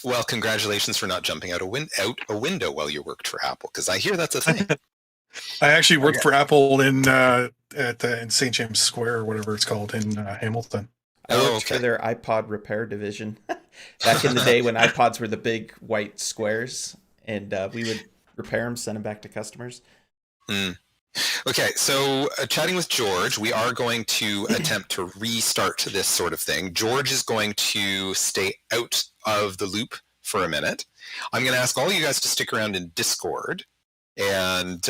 S1: Well, congratulations for not jumping out a window while you worked for Apple, because I hear that's a thing.
S2: I actually worked for Apple in St. James Square or whatever it's called in Hamilton.
S3: I worked for their iPod repair division back in the day when iPods were the big white squares, and we would repair them, send them back to customers.
S1: Okay, so chatting with George, we are going to attempt to restart this sort of thing. George is going to stay out of the loop for a minute. I'm going to ask all you guys to stick around in Discord and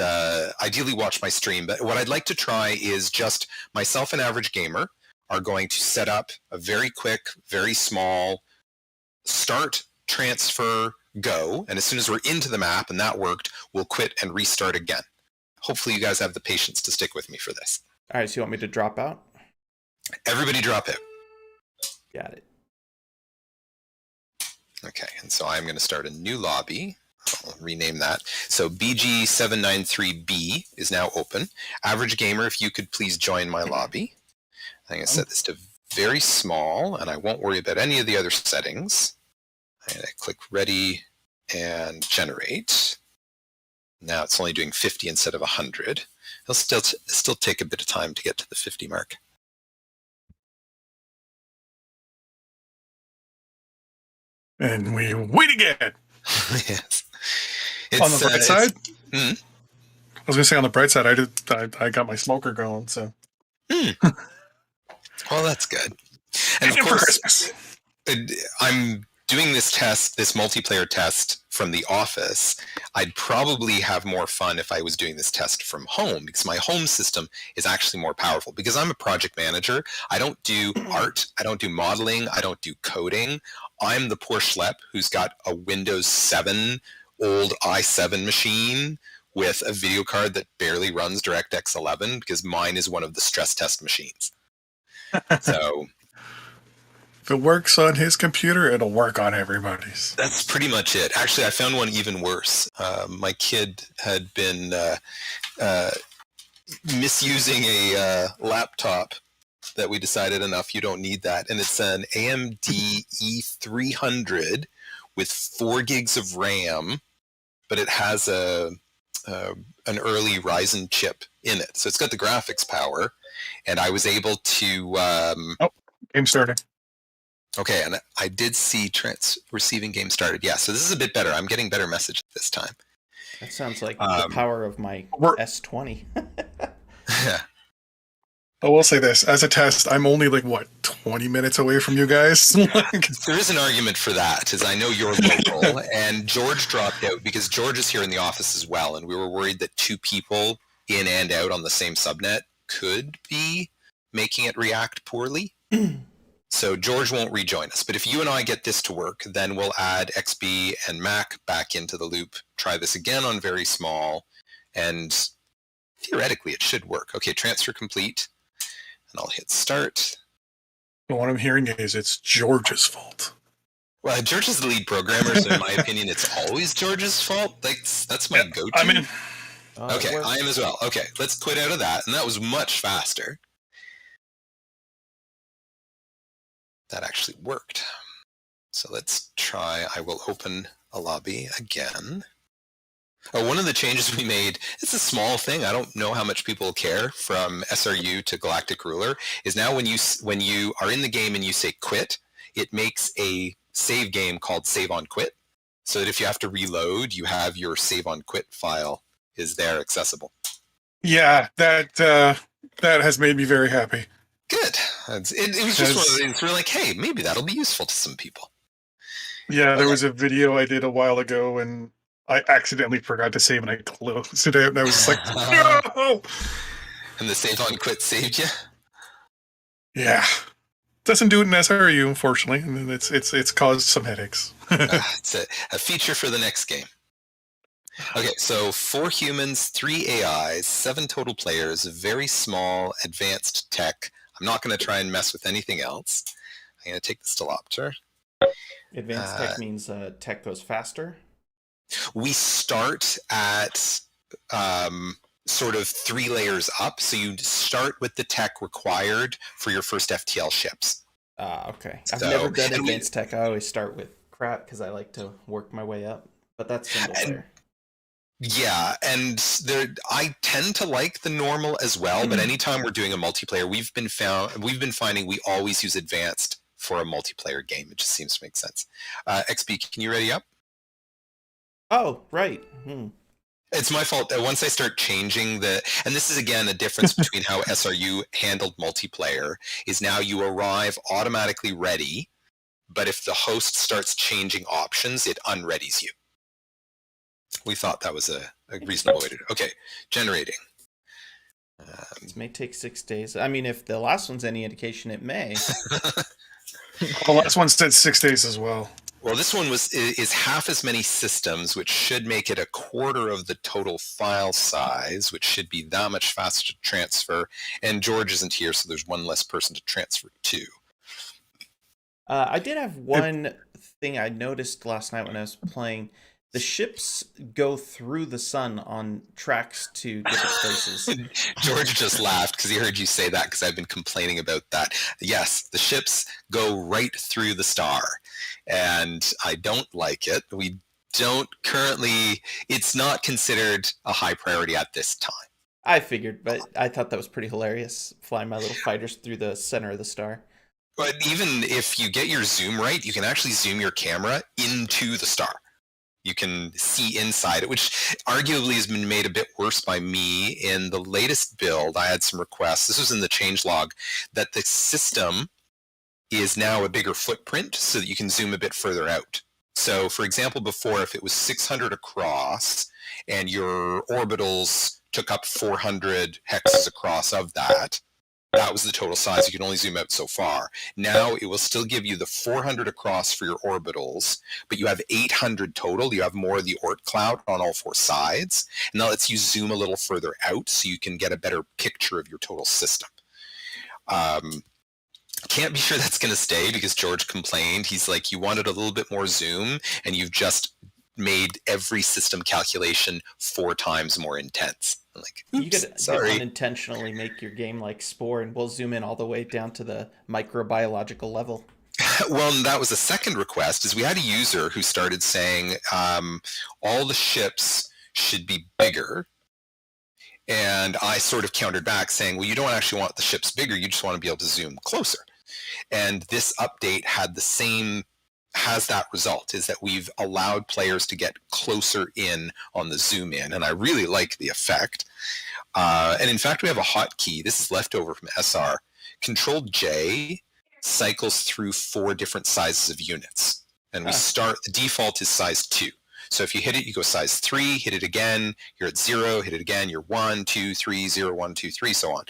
S1: ideally watch my stream. But what I'd like to try is just myself and Average Gamer are going to set up a very quick, very small start, transfer, go. And as soon as we're into the map and that worked, we'll quit and restart again. Hopefully you guys have the patience to stick with me for this.
S3: All right, so you want me to drop out?
S1: Everybody drop out.
S3: Got it.
S1: Okay, and so I'm going to start a new lobby. I'll rename that. So BG793B is now open. Average Gamer, if you could please join my lobby. I'm going to set this to very small, and I won't worry about any of the other settings. I'm going to click Ready and Generate. Now it's only doing 50 instead of 100. It'll still take a bit of time to get to the 50 mark.
S2: And we wait again.
S1: Yes.
S2: On the bright side?
S1: I
S2: was going to say on the bright side, I got my smoker going, so.
S1: Well, that's good. And of course, I'm doing this multiplayer test from the office, I'd probably have more fun if I was doing this test from home, because my home system is actually more powerful. Because I'm a project manager, I don't do art, I don't do modeling, I don't do coding. I'm the poor schlep who's got a Windows 7 old i7 machine with a video card that barely runs DirectX 11, because mine is one of the stress test machines. So
S2: if it works on his computer, it'll work on everybody's.
S1: that's pretty much it. Actually, I found one even worse. My kid had been misusing a laptop that we decided, enough, you don't need that. And it's an AMD E300 with 4 gigs of RAM, but it has an early Ryzen chip in it. So it's got the graphics power, and I was able to...
S2: Game started.
S1: Okay, and I did see receiving game started. Yeah, so this is a bit better. I'm getting better message this time.
S3: That sounds like the power of my S20.
S2: I will say this, as a test, I'm only 20 minutes away from you guys.
S1: There is an argument for that, as I know you're local, and George dropped out because George is here in the office as well, and we were worried that 2 people in and out on the same subnet could be making it react poorly. So George won't rejoin us. But if you and I get this to work, then we'll add XB and Mac back into the loop, try this again on very small, and theoretically it should work. Okay, transfer complete. And I'll hit start.
S2: But what I'm hearing is it's George's fault.
S1: Well, George is the lead programmer, so in my opinion, it's always George's fault. That's my go-to.
S2: I'm in.
S1: Okay, I am as well. Okay, let's quit out of that. And that was much faster. That actually worked. So let's try. I will open a lobby again. One of the changes we made, it's a small thing, I don't know how much people care, from SRU to Galactic Ruler, is now when you are in the game and you say quit, it makes a save game called Save on Quit, so that if you have to reload, you have your Save on Quit file is there accessible.
S2: Yeah, that has made me very happy.
S1: Good. It was just one of the things we're like, hey, maybe that'll be useful to some people.
S2: Yeah, there was a video I did a while ago, and I accidentally forgot to save, and I closed it out, and I was just like, no!
S1: And the Save on Quit saved you?
S2: Yeah. Doesn't do it in SRU, unfortunately, and it's caused some headaches.
S1: It's a feature for the next game. Okay, so 4 humans, 3 AIs, 7 total players, very small, advanced tech. I'm not going to try and mess with anything else. I'm going to take the Stilopter.
S3: Advanced tech means tech goes faster?
S1: We start at sort of 3 layers up, so you start with the tech required for your first FTL ships.
S3: Okay. I've never done advanced tech. I always start with crap because I like to work my way up, but that's single player.
S1: Yeah, and I tend to like the normal as well, but anytime we're doing a multiplayer, we've been finding we always use advanced for a multiplayer game. It just seems to make sense. XB, can you ready up?
S3: Oh, right.
S1: It's my fault. Once I start changing and this is again a difference between how SRU handled multiplayer, is now you arrive automatically ready, but if the host starts changing options, it unreadies you. We thought that was a reasonable way to do it. Okay, generating.
S3: This may take 6 days. I mean, if the last one's any indication, it may.
S2: The last one said 6 days as well.
S1: Well, this one is half as many systems, which should make it a quarter of the total file size, which should be that much faster to transfer. And George isn't here, so there's one less person to transfer to.
S3: I did have one thing I noticed last night when I was playing. The ships go through the sun on tracks to different places.
S1: George just laughed because he heard you say that, because I've been complaining about that. Yes, the ships go right through the star, and I don't like it. We don't currently, it's not considered a high priority at this time.
S3: I figured, but I thought that was pretty hilarious, flying my little fighters through the center of the star.
S1: But even if you get your zoom right, you can actually zoom your camera into the star. You can see inside it, which arguably has been made a bit worse by me. In the latest build, I had some requests, this was in the changelog, that the system is now a bigger footprint so that you can zoom a bit further out. So, for example, before, if it was 600 across and your orbitals took up 400 hexes across of that, that was the total size. You can only zoom out so far. Now it will still give you the 400 across for your orbitals, but you have 800 total. You have more of the Oort cloud on all four sides. And that lets you zoom a little further out so you can get a better picture of your total system. Can't be sure that's going to stay because George complained. He's like, you wanted a little bit more zoom and you've just made every system calculation 4 times more intense. I'm like,
S3: you could
S1: sorry.
S3: Unintentionally make your game like Spore, and we'll zoom in all the way down to the microbiological level.
S1: Well, that was a second request, is we had a user who started saying all the ships should be bigger. And I sort of countered back saying, well, you don't actually want the ships bigger. You just want to be able to zoom closer. And this update has that result, is that we've allowed players to get closer in on the zoom in. And I really like the effect. And in fact, we have a hotkey. This is leftover from SR. Control J cycles through 4 different sizes of units. And we start, the default is size 2. So if you hit it, you go size 3, hit it again, you're at 0, hit it again, you're 1, 2, 3, 0, 1, 2, 3, so on.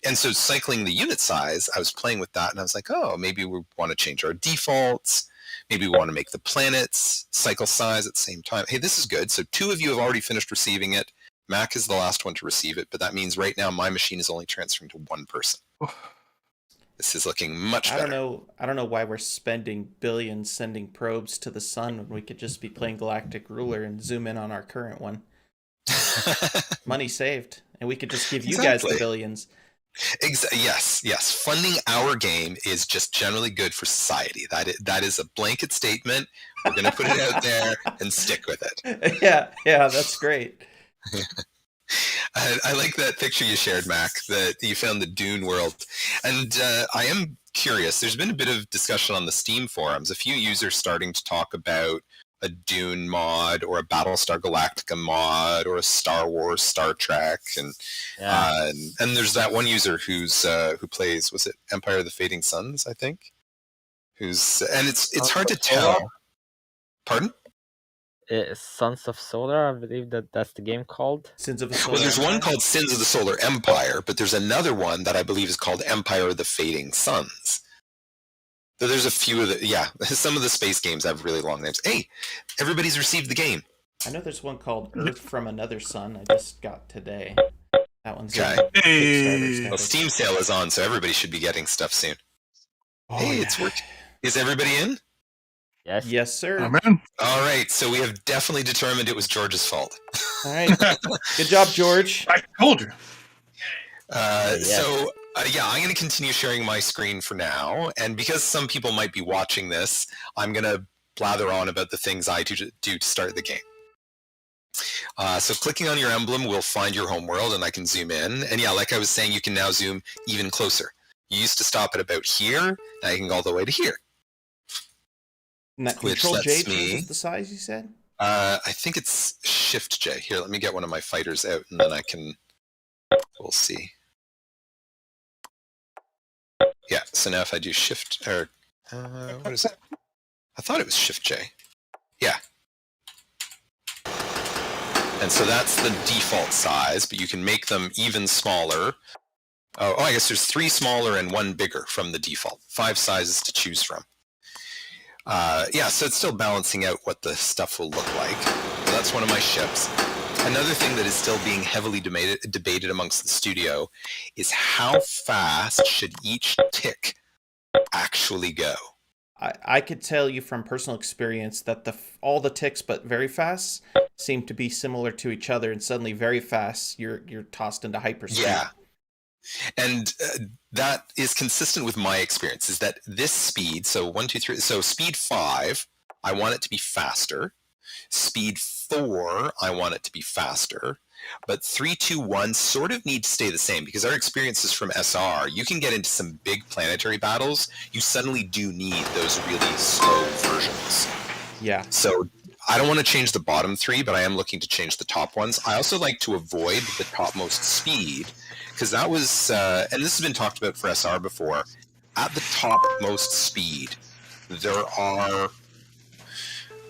S1: And so cycling the unit size, I was playing with that and I was like, oh, maybe we want to change our defaults. Maybe we want to make the planets cycle size at the same time. Hey, this is good. So 2 of you have already finished receiving it. Mac is the last one to receive it, but that means right now my machine is only transferring to 1 person. This is looking much better.
S3: I don't know why we're spending billions sending probes to the sun when we could just be playing Galactic Ruler and zoom in on our current one. Money saved, and we could just give you guys the billions.
S1: Yes. Funding our game is just generally good for society. That is a blanket statement. We're going to put it out there and stick with it.
S3: Yeah, that's great.
S1: I like that picture you shared, Mac, that you found the Dune world. And I am curious, there's been a bit of discussion on the Steam forums, a few users starting to talk about a Dune mod or a Battlestar Galactica mod or a Star Wars, Star Trek. And there's that one user who plays, was it Empire of the Fading Suns, I think? And it's hard to tell. Pardon?
S4: Sons of Solar, I believe that's the game called.
S3: Sins of the Solar
S1: Well, there's
S3: Empire?
S1: one called Sins of the Solar Empire, but there's another one that I believe is called Empire of the Fading Suns. So there's a few of some of the space games have really long names. Hey, everybody's received the game.
S3: I know there's one called Earth from Another Sun I just got today. That one's
S1: Okay.
S3: Kickstarter
S1: Well, Steam sale is on, so everybody should be getting stuff soon. It's working. Is everybody in?
S3: Yes, sir.
S2: Amen.
S1: All right, so we have definitely determined it was George's fault.
S3: All right. Good job, George.
S2: I told you.
S1: So, I'm going to continue sharing my screen for now. And because some people might be watching this, I'm going to blather on about the things I do to start the game. So clicking on your emblem will find your home world, and I can zoom in. And like I was saying, you can now zoom even closer. You used to stop at about here. Now you can go all the way to here.
S3: And that Control J changes the size, you said?
S1: I think it's Shift J. Here, let me get one of my fighters out, and then we'll see. Yeah, so now if I do Shift, what is it? I thought it was Shift J. Yeah. And so that's the default size, but you can make them even smaller. Oh, I guess there's 3 smaller and 1 bigger from the default. 5 sizes to choose from. So it's still balancing out what the stuff will look like. So that's one of my ships. Another thing that is still being heavily debated amongst the studio is how fast should each tick actually go?
S3: I could tell you from personal experience that all the ticks but very fast seem to be similar to each other, and suddenly very fast you're tossed into hyperspeed.
S1: Yeah. And that is consistent with my experience, is that this speed, so 1, 2, 3, so speed 5, I want it to be faster. Speed 4, I want it to be faster. But 3, 2, 1 sort of need to stay the same, because our experiences from SR, you can get into some big planetary battles, you suddenly do need those really slow versions.
S3: Yeah.
S1: So I don't want to change the bottom 3, but I am looking to change the top ones. I also like to avoid the topmost speed, because that was, and this has been talked about for SR before, at the topmost speed, there are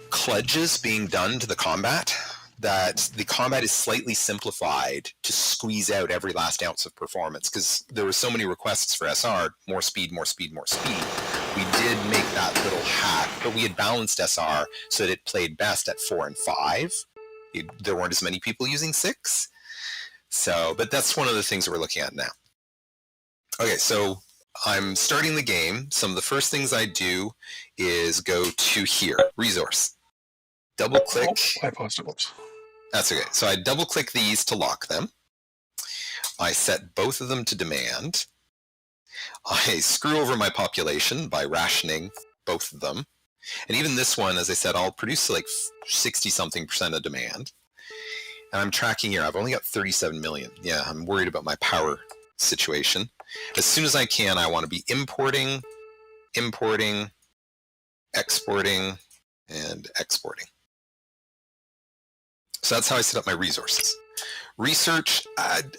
S1: kludges being done to the combat, that the combat is slightly simplified to squeeze out every last ounce of performance, because there were so many requests for SR, more speed, more speed, more speed. We did make that little hack, but we had balanced SR so that it played best at 4 and 5. There weren't as many people using 6. So, but that's one of the things that we're looking at now. Okay, so I'm starting the game. Some of the first things I do is go to here, resource. Double click.
S2: Oh, I paused it. Whoops.
S1: That's okay. So I double click these to lock them. I set both of them to demand. I screw over my population by rationing both of them. And even this one, as I said, I'll produce like 60-something% of demand. And I'm tracking here. I've only got 37 million. Yeah, I'm worried about my power situation. As soon as I can, I want to be importing, exporting, and exporting. So that's how I set up my resources. Research,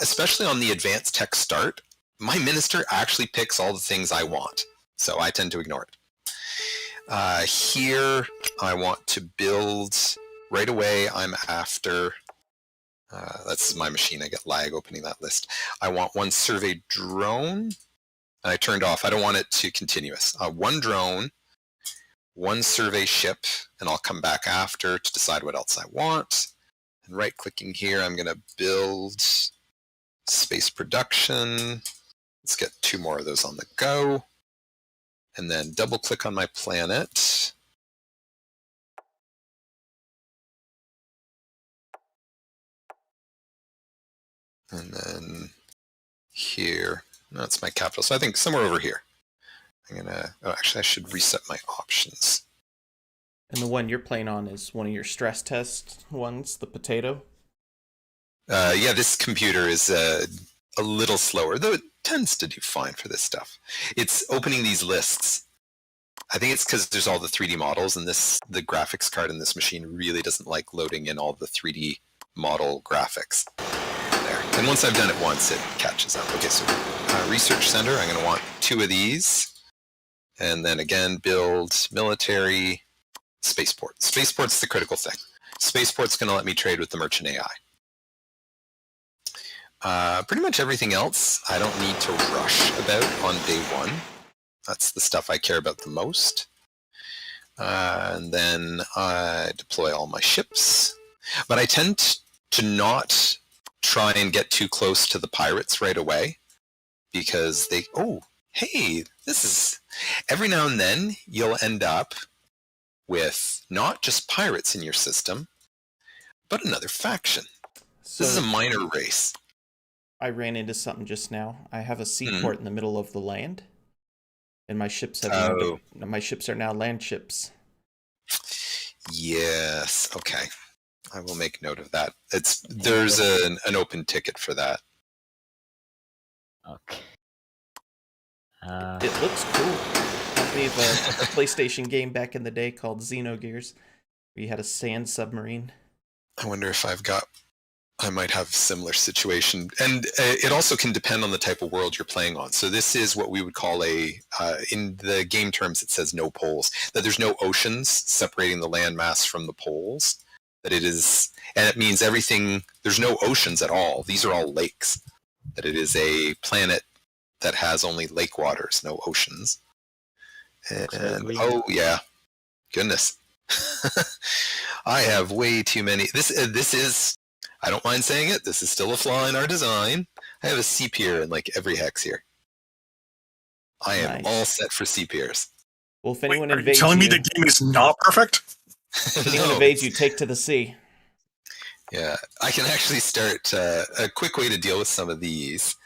S1: especially on the advanced tech start, my minister actually picks all the things I want. So I tend to ignore it. Here, I want to build, right away, I'm after, that's my machine, I get lag opening that list. I want one survey drone, and I turned off, I don't want it to continuous. One drone, one survey ship, and I'll come back after to decide what else I want. And right-clicking here, I'm going to build space production. Let's get 2 more of those on the go. And then double-click on my planet. And then here, that's my capital. So I think somewhere over here. I'm going to, oh, actually, I should reset my options.
S3: And the one you're playing on is one of your stress test ones, the potato?
S1: Yeah, this computer is a little slower, though it tends to do fine for this stuff. It's opening these lists. I think it's because there's all the 3D models, and the graphics card in this machine really doesn't like loading in all the 3D model graphics. There. And once I've done it once, it catches up. Okay, so Research Center, I'm going to want 2 of these. And then again, build military. Spaceport. Spaceport's the critical thing. Spaceport's going to let me trade with the merchant AI. Pretty much everything else I don't need to rush about on day 1. That's the stuff I care about the most. And then I deploy all my ships. But I tend to not try and get too close to the pirates right away, because they, oh, hey, this is, every now and then you'll end up with not just pirates in your system, but another faction. So this is a minor race.
S3: I ran into something just now. I have a seaport in the middle of the land, and my ships have my ships are now land ships.
S1: Yes. Okay. I will make note of that. There's an open ticket for that.
S4: Okay.
S3: It looks cool. We have a PlayStation game back in the day called Xenogears, where you had a sand submarine.
S1: I wonder if I might have a similar situation. And it also can depend on the type of world you're playing on. So this is what we would call in the game terms, it says no poles, that there's no oceans separating the landmass from the poles, that it is, and it means everything, there's no oceans at all. These are all lakes, that it is a planet that has only lake waters, no oceans. And oh yeah, goodness. I have way too many. This is, I don't mind saying it, this is still a flaw in our design. I have a C-pier in like every hex here. I am all set for C-piers.
S3: Well, if anyone
S2: Wait,
S3: invades
S2: are you telling me the game is not perfect?
S3: If anyone invades you, take to the sea.
S1: Yeah, I can actually start, a quick way to deal with some of these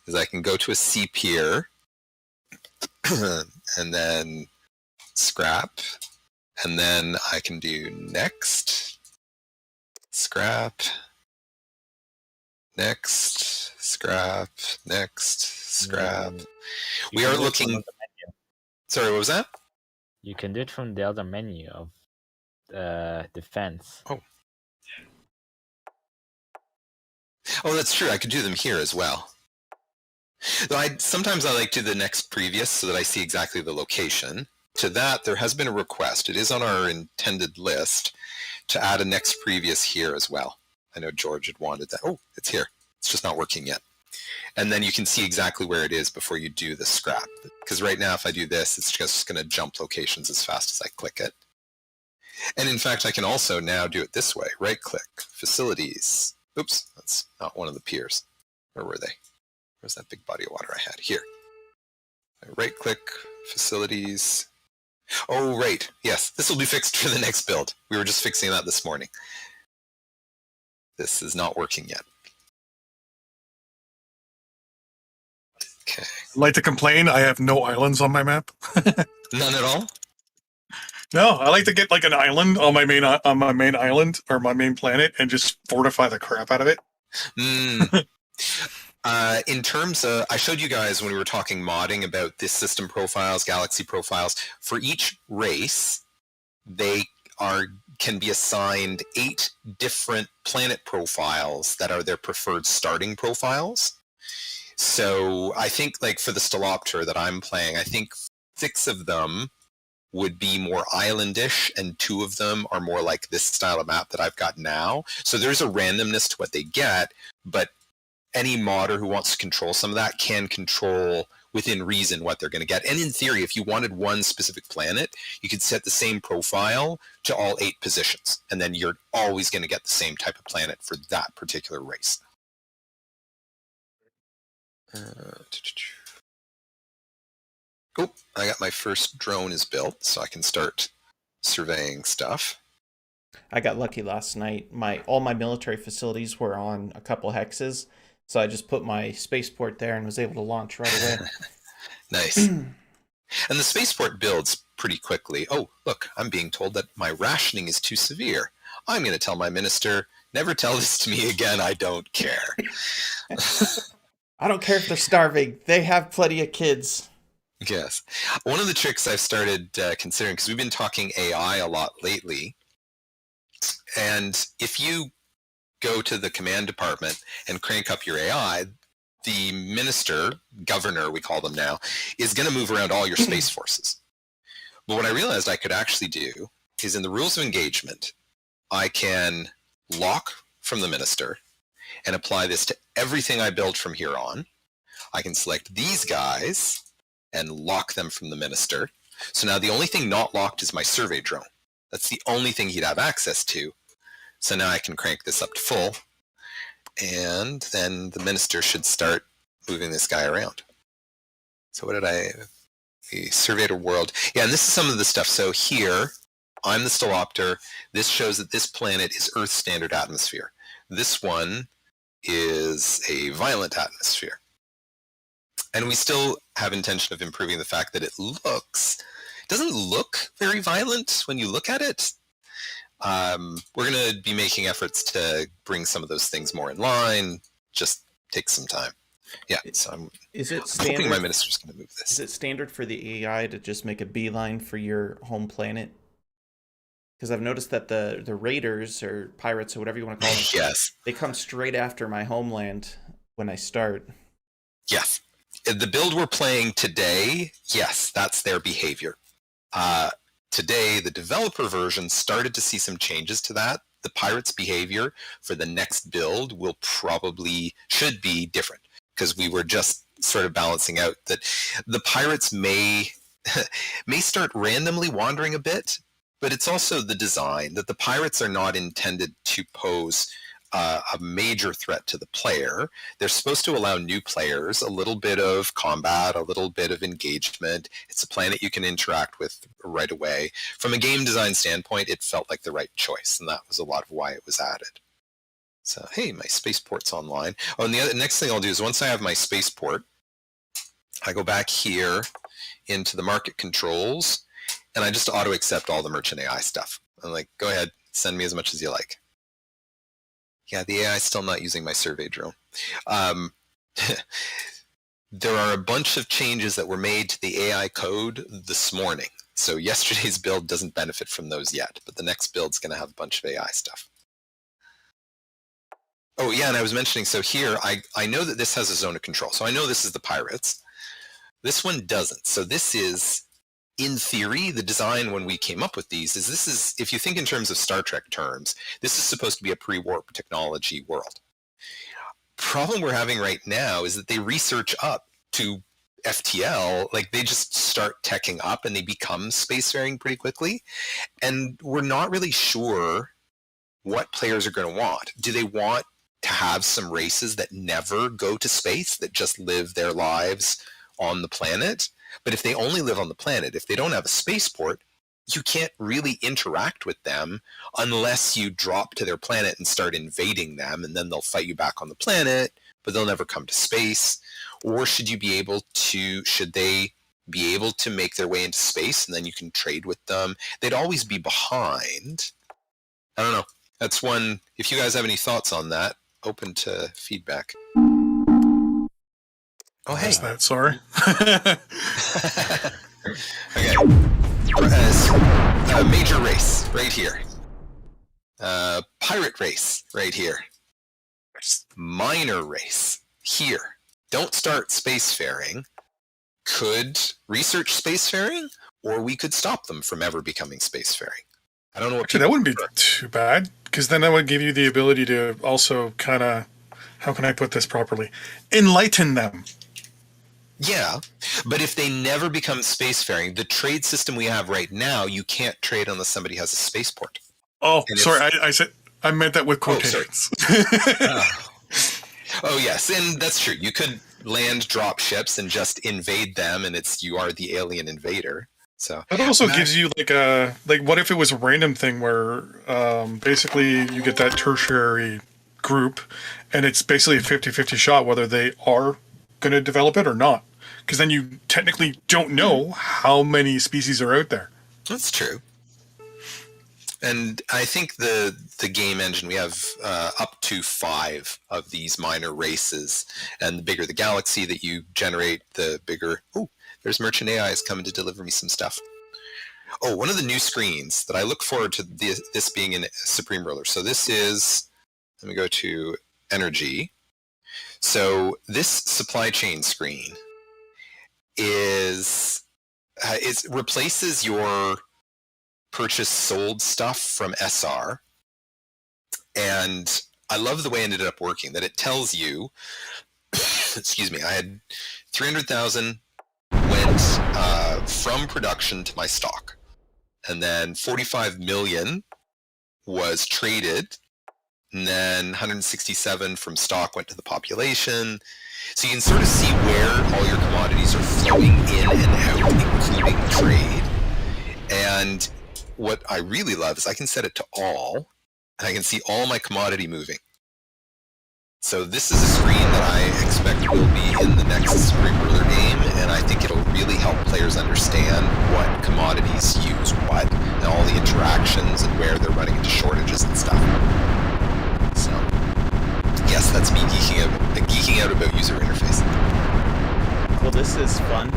S1: is I can go to a C-pier and then scrap, and then I can do next, scrap, next, scrap, next, scrap. We are looking. Sorry, what was that?
S4: You can do it from the other menu of defense.
S1: Oh, that's true. I could do them here as well. Though sometimes I like to do the next previous so that I see exactly the location. To that, there has been a request. It is on our intended list to add a next previous here as well. I know George had wanted that. Oh, it's here. It's just not working yet. And then you can see exactly where it is before you do the scrap. Because right now, if I do this, it's just going to jump locations as fast as I click it. And in fact, I can also now do it this way. Right-click, facilities. Oops, that's not one of the piers. Where were they? Where's that big body of water I had? Here. Right-click, facilities. Oh, right. Yes, this will be fixed for the next build. We were just fixing that this morning. This is not working yet. Okay.
S2: I'd like to complain, I have no islands on my map.
S1: None at all?
S2: No, I like to get like an island on my main island or my main planet and just fortify the crap out of it.
S1: In terms of, I showed you guys when we were talking modding about this system profiles, galaxy profiles. For each race, they can be assigned 8 different planet profiles that are their preferred starting profiles. So I think like for the Stalopter that I'm playing, I think 6 of them would be more islandish and 2 of them are more like this style of map that I've got now. So there's a randomness to what they get, but any modder who wants to control some of that can control within reason what they're going to get. And in theory, if you wanted one specific planet, you could set the same profile to all 8 positions, and then you're always going to get the same type of planet for that particular race. Oh, I got my first drone is built, so I can start surveying stuff.
S3: I got lucky last night. All my military facilities were on a couple hexes, so I just put my spaceport there and was able to launch right away.
S1: Nice. And the spaceport builds pretty quickly. Oh, look, I'm being told that my rationing is too severe. I'm going to tell my minister, never tell this to me again, I don't care.
S3: I don't care if they're starving. They have plenty of kids.
S1: Yes. One of the tricks I've started considering, because we've been talking AI a lot lately, and if you go to the command department and crank up your AI, the minister, governor we call them now, is going to move around all your space forces. But what I realized I could actually do is in the rules of engagement, I can lock from the minister and apply this to everything I build from here on. I can select these guys and lock them from the minister. So now the only thing not locked is my survey drone. That's the only thing he'd have access to. So now I can crank this up to full, and then the minister should start moving this guy around. So what did the surveyor world? Yeah, and this is some of the stuff. So here, I'm the Stalopter. This shows that this planet is Earth standard atmosphere. This one is a violent atmosphere. And we still have intention of improving the fact that it doesn't look very violent when you look at it. We're going to be making efforts to bring some of those things more in line. Just take some time. Yeah, so I'm hoping my minister's going to move this.
S3: Is it standard for the AI to just make a beeline for your home planet? Because I've noticed that the raiders or pirates or whatever you want to call them,
S1: yes,
S3: they come straight after my homeland when I start.
S1: Yes. The build we're playing today, yes, that's their behavior. Today, the developer version started to see some changes to that. The pirates' behavior for the next build should be different, because we were just sort of balancing out that the pirates may start randomly wandering a bit, but it's also the design that the pirates are not intended to pose a major threat to the player. They're supposed to allow new players a little bit of combat, a little bit of engagement. It's a planet you can interact with right away. From a game design standpoint, it felt like the right choice, and that was a lot of why it was added. So, hey, my spaceport's online. Oh, and the next thing I'll do is once I have my spaceport, I go back here into the market controls, and I just auto-accept all the merchant AI stuff. I'm like, go ahead, send me as much as you like. Yeah, the AI is still not using my survey drone. There are a bunch of changes that were made to the AI code this morning. So yesterday's build doesn't benefit from those yet, but the next build's going to have a bunch of AI stuff. Oh yeah, and I was mentioning, so here, I know that this has a zone of control. So I know this is the pirates. This one doesn't. So this is, in theory, the design when we came up with these is, this is, if you think in terms of Star Trek terms, this is supposed to be a pre-warp technology world. Problem we're having right now is that they research up to FTL, like they just start teching up and they become spacefaring pretty quickly. And we're not really sure what players are going to want. Do they want to have some races that never go to space, that just live their lives on the planet? But if they only live on the planet, if they don't have a spaceport, you can't really interact with them unless you drop to their planet and start invading them, and then they'll fight you back on the planet, but they'll never come to space. Or should they be able to make their way into space and then you can trade with them? They'd always be behind. I don't know. That's one. If you guys have any thoughts on that, open to feedback. Oh, hey.
S2: That, sorry.
S1: Okay. Major race right here. Pirate race right here. Minor race here. Don't start spacefaring. Could research spacefaring, or we could stop them from ever becoming spacefaring. I don't know what.
S2: Actually, that wouldn't be too bad, because then that would give you the ability to also kind of, how can I put this properly? Enlighten them.
S1: Yeah, but if they never become spacefaring, the trade system we have right now, you can't trade unless somebody has a spaceport.
S2: Oh, sorry, I meant that with quotations.
S1: Oh, yes, and that's true. You could land drop ships and just invade them, and you are the alien invader. So
S2: it also gives you like what if it was a random thing where basically you get that tertiary group, and it's basically a 50-50 shot whether they are going to develop it or not. Because then you technically don't know how many species are out there.
S1: That's true. And I think the game engine, we have up to 5 of these minor races. And the bigger the galaxy that you generate, the bigger... Oh, there's Merchant AI is coming to deliver me some stuff. Oh, one of the new screens that I look forward to this being in Supreme Ruler. So this is... Let me go to Energy. So this supply chain screen it replaces your purchased sold stuff from SR, and I love the way it ended up working, that it tells you excuse me, I had 300,000 went from production to my stock, and then 45 million was traded, and then 167 from stock went to the population. So you can sort of see where all your commodities are flowing in and out, including trade. And what I really love is I can set it to all, and I can see all my commodity moving. So this is a screen that I expect will be in the next Supreme Ruler game, and I think it'll really help players understand what commodities use what, and all the interactions and where they're running into shortages and stuff. So, yes, that's me geeking out about user interface.
S3: Well, this is fun.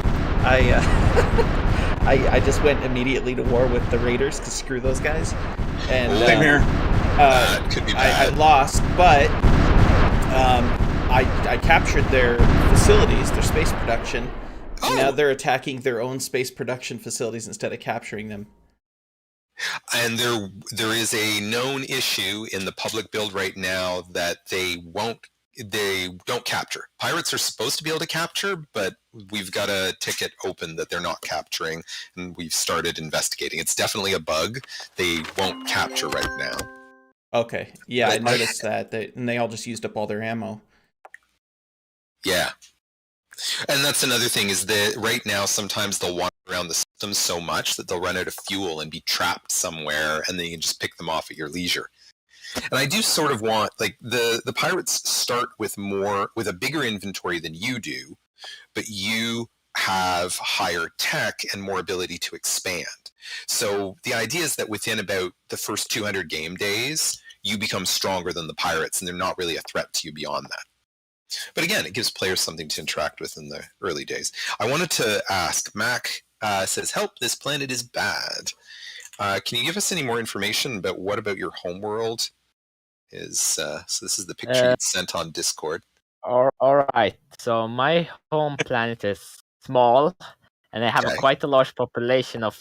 S3: I just went immediately to war with the Raiders because screw those guys. And
S2: same here.
S1: Could be bad.
S3: I lost, but I captured their facilities, their space production. Oh. And now they're attacking their own space production facilities instead of capturing them.
S1: And there is a known issue in the public build right now that they don't capture. Pirates are supposed to be able to capture, but we've got a ticket open that they're not capturing, and we've started investigating. It's definitely a bug. They won't capture right now.
S3: Okay. Yeah, I noticed that. And they all just used up all their ammo.
S1: Yeah. And that's another thing, is that right now sometimes they'll wander around the system so much that they'll run out of fuel and be trapped somewhere, and then you can just pick them off at your leisure. And I do sort of want, like, the pirates start with a bigger inventory than you do, but you have higher tech and more ability to expand. So the idea is that within about the first 200 game days, you become stronger than the pirates, and they're not really a threat to you beyond that. But again, it gives players something to interact with in the early days. I wanted to ask, Mac says, help, this planet is bad. Can you give us any more information about what about your homeworld is so this is the picture you sent on Discord.
S4: All right. So my home planet is small, and I have quite a large population of.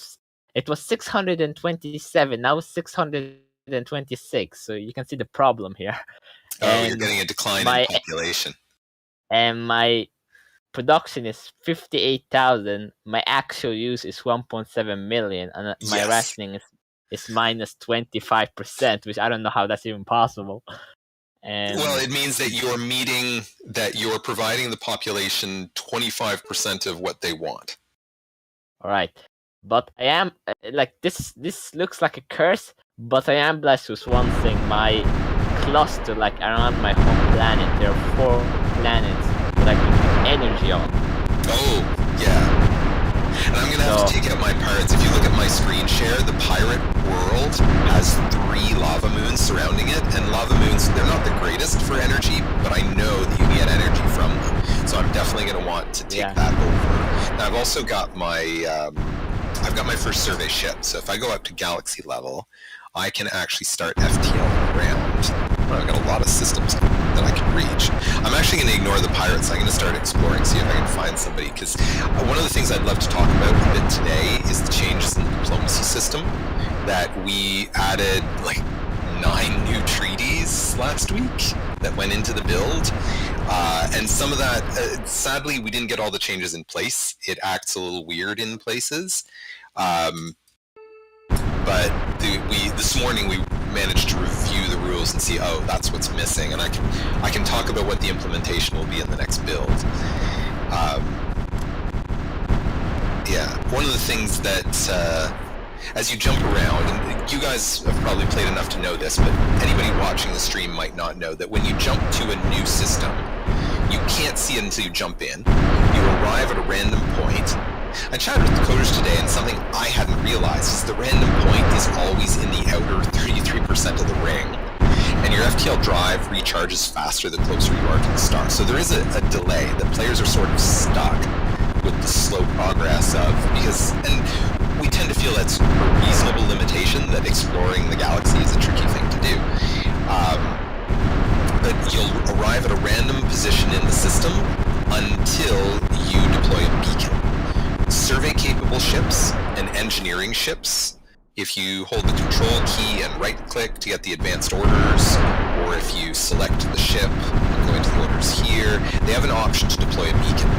S4: It was 627. Now it's 626. So you can see the problem here.
S1: Oh, you're getting a decline in population.
S4: And my production is 58,000. My actual use is 1.7 million, and my rationing is minus 25%, which I don't know how that's even possible. And
S1: well, it means that you're providing the population 25% of what they want.
S4: All right, but I am like this looks like a curse, but I am blessed with one thing. My cluster, like around my home planet, there are 4 planets that I can put energy on.
S1: Oh, yeah. And I'm gonna have to take out my pirates. If you look at my screen share, the pirate world has 3 lava moons surrounding it, and lava moons, they're not the greatest for energy, but I know that you get energy from them. So I'm definitely gonna want to take that over. Now I've also got I've got my first survey ship, so if I go up to galaxy level, I can actually start FTL around. I've got a lot of systems that I can reach. I'm actually going to ignore the pirates. I'm going to start exploring, see if I can find somebody, because one of the things I'd love to talk about a bit today is the changes in the diplomacy system, that we added like 9 new treaties last week that went into the build. And some of that, sadly, we didn't get all the changes in place. It acts a little weird in places. But this morning we managed to review the rules and see, oh, that's what's missing, and I can talk about what the implementation will be in the next build. One of the things that as you jump around, and you guys have probably played enough to know this, but anybody watching the stream might not know that when you jump to a new system, you can't see it until you jump in. You arrive at a random point. I chatted with the coders today, and something I hadn't realized is the random point is always in the outer 33% of the ring, and your FTL drive recharges faster the closer you are to the star. So there is a delay. The players are sort of stuck with the slow progress of, and we tend to feel that's a reasonable limitation, that exploring the galaxy is a tricky thing to do. But you'll arrive at a random position in the system until you deploy a beacon. Survey-capable ships and engineering ships, if you hold the control key and right-click to get the advanced orders, or if you select the ship and go into the orders here, they have an option to deploy a beacon.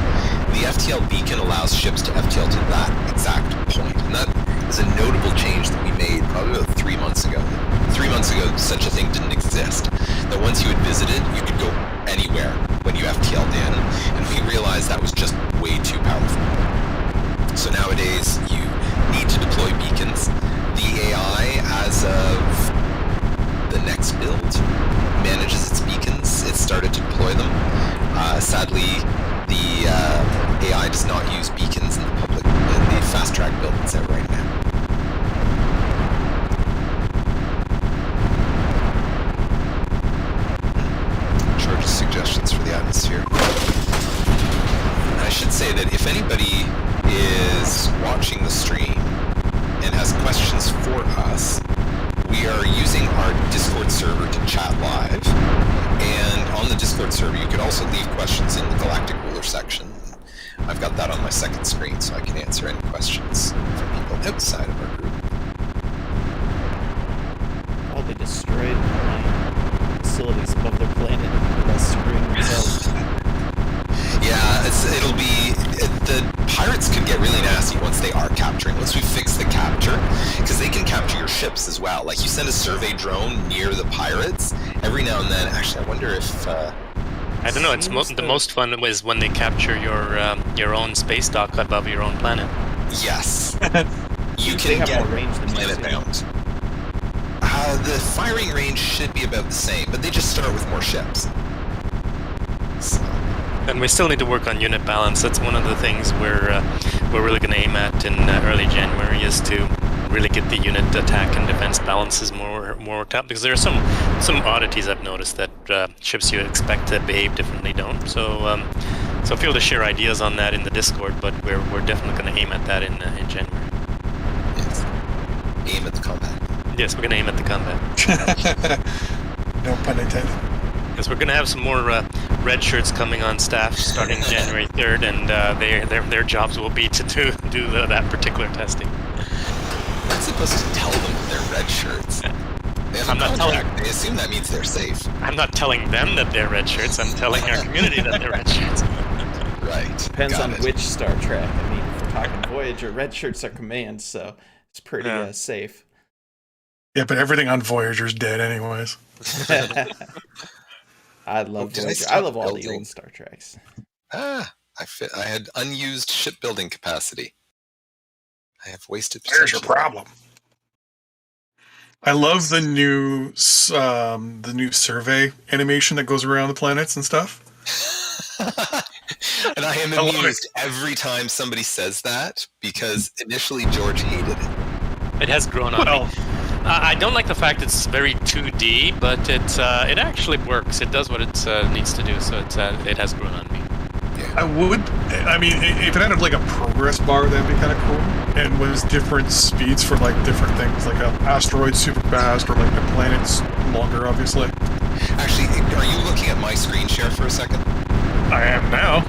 S1: The Ftl Beacon allows ships to FTL to that exact point, and that is a notable change that we made probably about 3 months ago. 3 months ago, such a thing didn't exist. That once you had visited, you could go anywhere when you FTL'd in, and we realized that was just way too powerful. So nowadays, you need to deploy beacons. The AI, as of the next build, manages its beacons. It started to deploy them. Sadly, the AI does not use beacons in the fast track build that's out right now. Charges suggestions for the atmosphere. I should say that if anybody is watching the stream and has questions for us, we are using our Discord server to chat live, and on the Discord server you could also leave questions in the Galactic Ruler section. I've got that on my second screen so I can answer any questions from people outside of our group.
S3: Oh, they destroyed my facilities above their planet by screwing themselves.
S1: Yeah, it'll be... The pirates could get really nasty once they are capturing. Once we fix the capture, because they can capture your ships as well. Like, you send a survey drone near the pirates, every now and then... Actually, I wonder if...
S5: I don't know, it's the most fun is when they capture your own space dock above your own planet.
S1: Yes. You can
S3: have
S1: get
S3: more range than
S1: planet bound. The firing range should be about the same, but they just start with more ships. So.
S5: And we still need to work on unit balance. That's one of the things we're really going to aim at in early January, is to really get the unit attack and defense balances more top, because there are some oddities I've noticed that ships you expect to behave differently don't. So feel to share ideas on that in the Discord, but we're definitely going to aim at that in January.
S1: Yes. Aim at the combat.
S5: Yes, we're going to aim at the combat.
S2: No pun intended.
S5: Because we're going to have some more red shirts coming on staff starting January 3rd, and their jobs will be to do that particular testing.
S1: I'm not supposed to tell them they're red shirts. They have a contract. They assume that means they're safe.
S5: I'm not telling them that they're red shirts. I'm telling our community that they're red shirts.
S1: Right.
S3: Depends on which Star Trek. I mean, if we're talking Voyager, red shirts are commands, so it's pretty safe.
S2: Yeah, but everything on Voyager's dead anyways.
S3: I love Voyager. I love all the old Star Treks.
S1: I had unused shipbuilding capacity. I have wasted.
S2: There's your problem. I love the new survey animation that goes around the planets and stuff.
S1: And I am amused every time somebody says that, because initially George hated it.
S5: It has grown on me. I don't like the fact it's very 2D, but it actually works. It does what it needs to do, so it has grown on me.
S2: Yeah. I mean, if it had like a progress bar, that'd be kind of cool. And was different speeds for like different things, like an asteroid super fast, or like the planets longer, obviously.
S1: Actually, are you looking at my screen share for a second?
S2: I am now.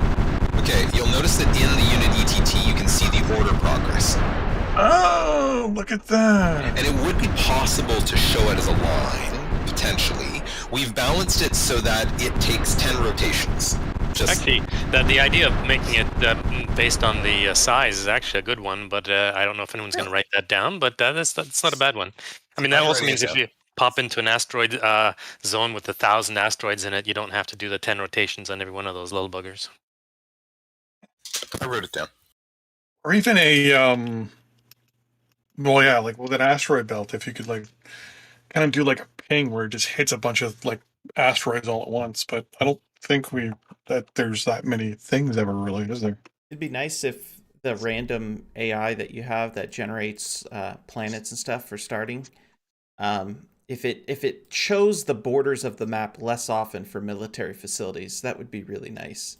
S1: Okay, you'll notice that in the unit ETT you can see the order progress.
S2: Oh, look at that.
S1: And it would be possible to show it as a line, potentially. We've balanced it so that it takes 10 rotations.
S5: Actually, the idea of making it based on the size is actually a good one, but I don't know if anyone's going to write that down, but that's not a bad one. I mean, that also means if you pop into an asteroid zone with 1,000 asteroids in it, you don't have to do the 10 rotations on every one of those little buggers.
S1: I wrote it down.
S2: Or even a, well, yeah, like with an asteroid belt, if you could like kind of do like a ping where it just hits a bunch of like asteroids all at once, but I don't think that there's that many things ever really, is there?
S3: It'd be nice if the random AI that you have that generates planets and stuff for starting, if it shows the borders of the map less often for military facilities, that would be really nice.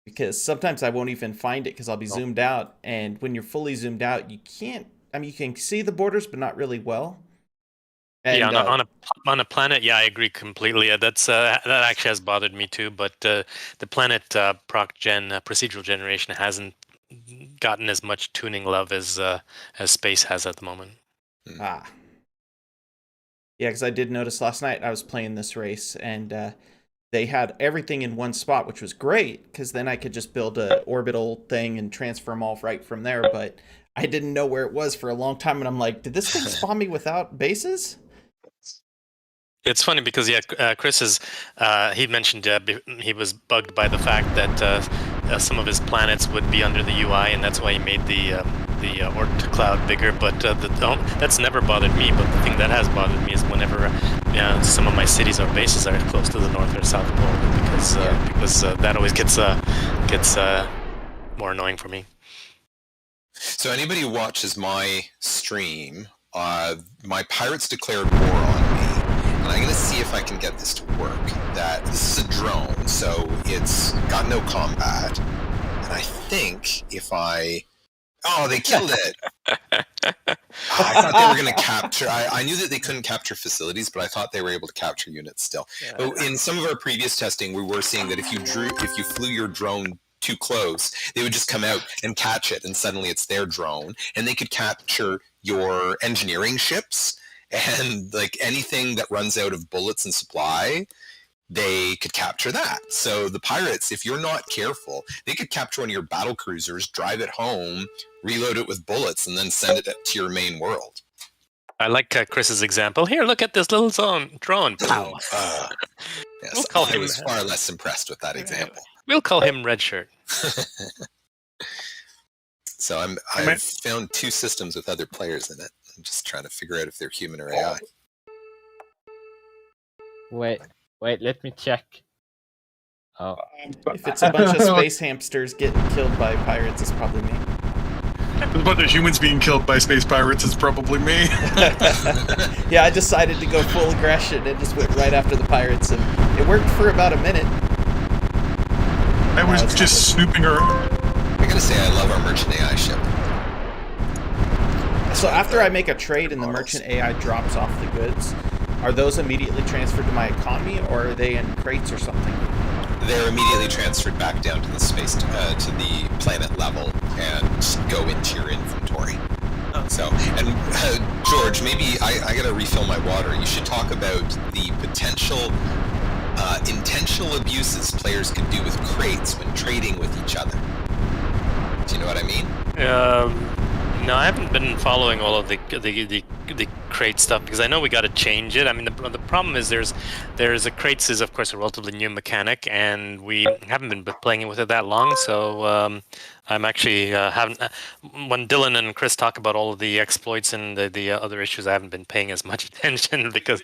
S3: Because sometimes I won't even find it because I'll be zoomed out, and when you're fully zoomed out, you can't. I mean, you can see the borders, but not really well. And,
S5: yeah, on a planet, yeah, I agree completely. That actually has bothered me too. But the planet procedural generation hasn't gotten as much tuning love as space has at the moment.
S3: Yeah, because I did notice last night I was playing this race, and they had everything in one spot, which was great because then I could just build a orbital thing and transfer them all right from there. But I didn't know where it was for a long time, and I'm like, did this thing spawn me without bases?
S5: It's funny because Chris he mentioned he was bugged by the fact that some of his planets would be under the UI, and that's why he made the Oort cloud bigger. But that's never bothered me. But the thing that has bothered me is whenever some of my cities or bases are close to the north or south pole, because that always gets more annoying for me.
S1: So anybody who watches my stream, my pirates declared war on me. And I'm going to see if I can get this to work. This is a drone, so it's got no combat. And I think if I... Oh, they killed it! I thought they were going to capture... I knew that they couldn't capture facilities, but I thought they were able to capture units still. But in some of our previous testing, we were seeing that if you flew your drone too close, they would just come out and catch it, and suddenly it's their drone. And they could capture your engineering ships, and like anything that runs out of bullets and supply, they could capture that. So the pirates, if you're not careful, they could capture one of your battle cruisers, drive it home, reload it with bullets, and then send it to your main world.
S5: I like Chris's example. Here, look at this little drone. Pow.
S1: Yes, I was far less impressed with that example.
S5: We'll call him Red Shirt.
S1: So I've found 2 systems with other players in it. I'm just trying to figure out if they're human or AI.
S4: Wait, let me check. Oh.
S3: If it's a bunch of space hamsters getting killed by pirates, it's probably me.
S2: If a bunch of humans being killed by space pirates, it's probably me.
S3: Yeah, I decided to go full aggression and just went right after the pirates, and it worked for about a minute.
S2: I was just snooping around.
S1: I gotta say, I love our merchant AI ship.
S3: So after I make a trade and the merchant AI drops off the goods, Are those immediately transferred to my economy, or are they in crates or something?
S1: They're immediately transferred back down to the space to the planet level and go into your inventory.
S3: Oh.
S1: So, and George, maybe I gotta refill my water. You should talk about the potential intentional abuses players could do with crates when trading with each other. Do you know what I mean?
S5: No, I haven't been following all of the crate stuff because I know we got to change it. I mean, the problem is there's a crates is of course a relatively new mechanic, and we haven't been playing with it that long. So I'm actually haven't. When Dylan and Chris talk about all of the exploits and the other issues, I haven't been paying as much attention because.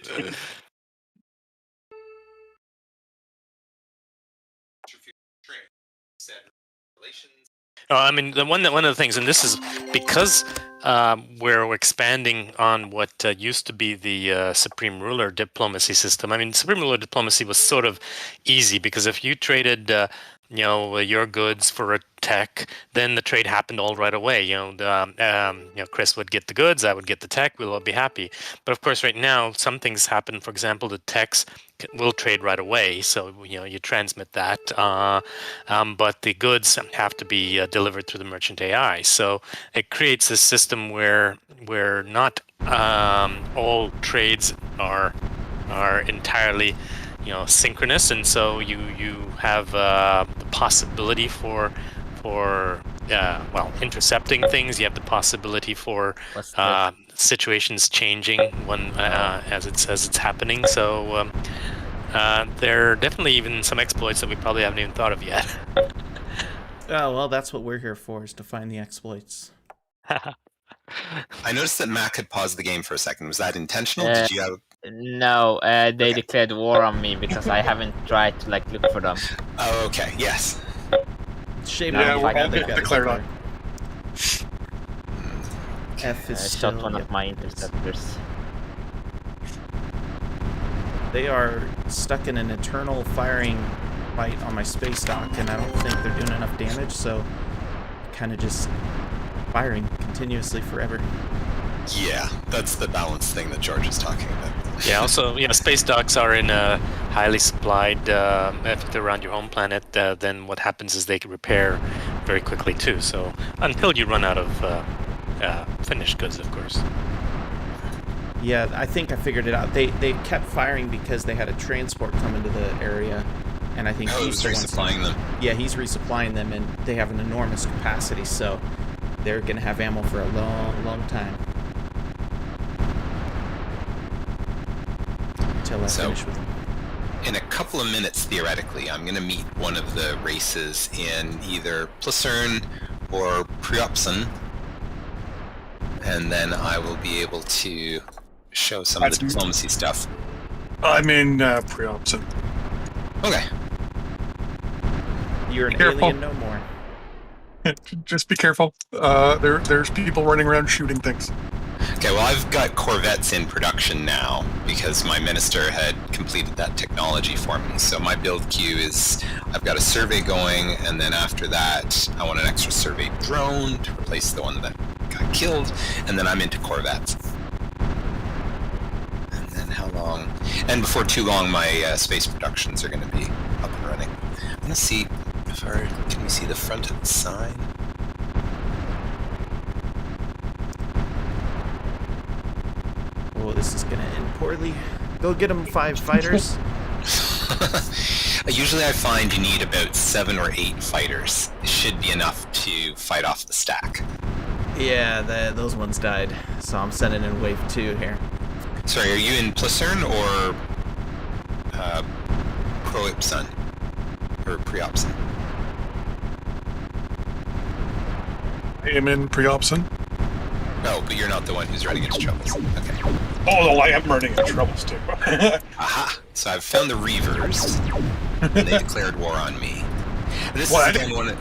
S5: I mean, one of the things, and this is because we're expanding on what used to be the Supreme Ruler diplomacy system. I mean, Supreme Ruler diplomacy was sort of easy because if you traded, your goods for a tech, then the trade happened all right away. Chris would get the goods, I would get the tech, we'll all be happy. But of course, right now, some things happen. For example, the techs will trade right away, so you transmit that, but the goods have to be delivered through the merchant AI. So it creates a system where not all trades are entirely synchronous, and so you have the possibility for intercepting things. You have the possibility for situations changing when as it's happening. So there are definitely even some exploits that we probably haven't even thought of yet.
S3: Oh, well, that's what we're here for, is to find the exploits.
S1: I noticed that Mac had paused the game for a second. Was that intentional? Did you have...
S4: No, they declared war on me because I haven't tried to look for them.
S1: Oh, okay. Yes.
S3: Shame
S2: Yeah, we're all
S3: they've got
S2: declared on.
S3: F is
S4: I
S3: still,
S4: shot one of my interceptors.
S3: They are stuck in an eternal firing fight on my space dock, and I don't think they're doing enough damage, so kind of just firing continuously forever.
S1: Yeah, that's the balance thing that George is talking about.
S5: Yeah, also, space docks are in a highly supplied, if they're around your home planet, then what happens is they can repair very quickly too. So until you run out of finished goods, of course.
S3: Yeah, I think I figured it out. They kept firing because they had a transport come into the area, and I think he's the one
S1: resupplying them.
S3: Yeah, he's resupplying them, and they have an enormous capacity, so they're going to have ammo for a long, long time. Until I finish with them.
S1: In a couple of minutes, theoretically, I'm going to meet one of the races in either Placerne or Priopson, and then I will be able to show some of the diplomacy stuff.
S2: I'm in Priopson.
S1: Okay.
S3: You're an
S2: Careful.
S3: alien no more.
S2: Just be careful. There's people running around shooting things.
S1: Okay, well, I've got Corvettes in production now because my minister had completed that technology for me. So my build queue is, I've got a survey going, and then after that, I want an extra survey drone to replace the one that got killed, and then I'm into Corvettes. And then how long? And before too long, my space productions are going to be up and running. I'm going to see can we see the front of the sign?
S3: Oh, this is going to end poorly. Go get them 5 fighters.
S1: Usually I find you need about 7 or 8 fighters. It should be enough to fight off the stack.
S3: Yeah, those ones died, so I'm sending in wave 2 here.
S1: Sorry, are you in Placerne or Proipson? Or Priopson?
S2: I am in Priopson.
S1: No, but you're not the one who's running into troubles. Okay.
S2: Oh, no, I am running into troubles too.
S1: Aha! So I've found the Reavers, and they declared war on me. And this is again one of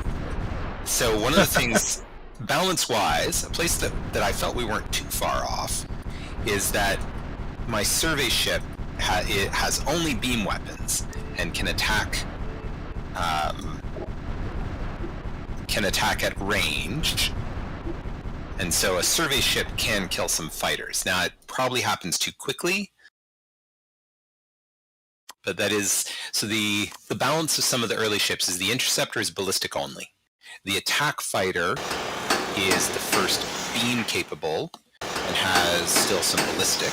S1: the things, balance-wise, a place that I felt we weren't too far off, is that my survey ship it has only beam weapons and can attack at range. And so a survey ship can kill some fighters. Now, it probably happens too quickly, But that is, so the balance of some of the early ships is the interceptor is ballistic only. The attack fighter is the first beam capable and has still some ballistic.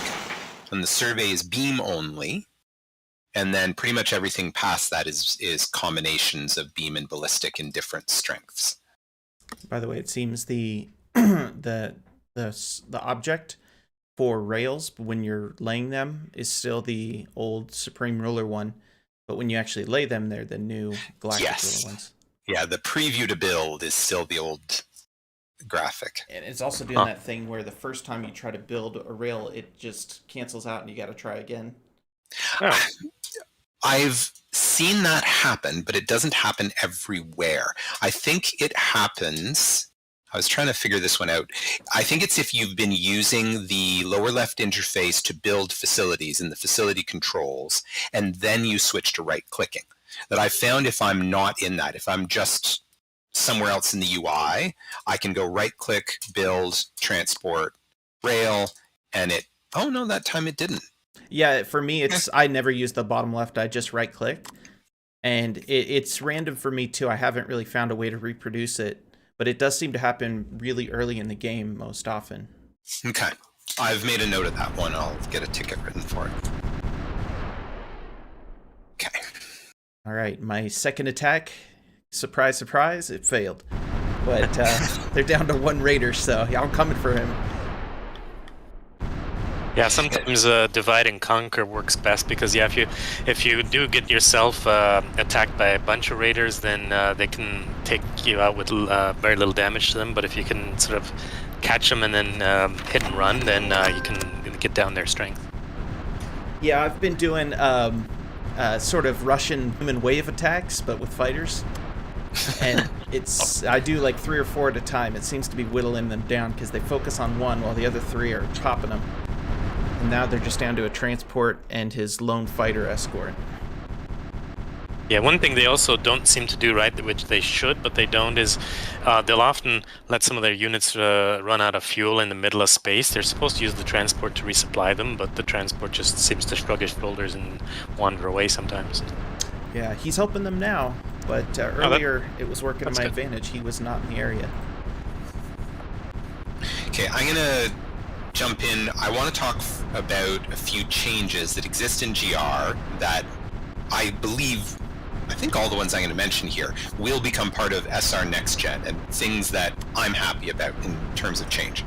S1: And the survey is beam only. And then pretty much everything past that is combinations of beam and ballistic in different strengths.
S3: By the way, it seems the object for rails when you're laying them is still the old Supreme Ruler one, but when you actually lay them, they're the new Galactic Ruler ones.
S1: Yeah, the preview to build is still the old graphic.
S3: And it's also doing that thing where the first time you try to build a rail, it just cancels out and you got to try again.
S5: Oh.
S1: I've seen that happen, but it doesn't happen everywhere. I think it happens. I was trying to figure this one out. I think it's if you've been using the lower left interface to build facilities and the facility controls, and then you switch to right-clicking. That I found if I'm not in that, if I'm just somewhere else in the UI, I can go right-click, build, transport, rail, and it, oh no, that time it didn't.
S3: Yeah, for me, it's I never use the bottom left. I just right-click, and it's random for me too. I haven't really found a way to reproduce it. But it does seem to happen really early in the game most often.
S1: Okay. I've made a note of that one. I'll get a ticket written for it. Okay.
S3: All right. My second attack, surprise, surprise, it failed. But they're down to 1 raider, so yeah, I'm coming for him.
S5: Yeah, sometimes divide and conquer works best because if you do get yourself attacked by a bunch of raiders, then they can take you out with very little damage to them. But if you can sort of catch them and then hit and run, then you can get down their strength.
S3: Yeah, I've been doing sort of Russian human wave attacks, but with fighters. And I do like 3 or 4 at a time. It seems to be whittling them down because they focus on one while the other 3 are chopping them. And now they're just down to a transport and his lone fighter escort.
S5: Yeah, one thing they also don't seem to do right, which they should, but they don't, is they'll often let some of their units run out of fuel in the middle of space. They're supposed to use the transport to resupply them, but the transport just seems to shrug his shoulders and wander away sometimes.
S3: Yeah, he's helping them now, but earlier it was working to my advantage. He was not in the area.
S1: Okay, I'm going to jump in. I want to talk about a few changes that exist in GR that I think all the ones I'm going to mention here will become part of SR Next Gen and things that I'm happy about in terms of change.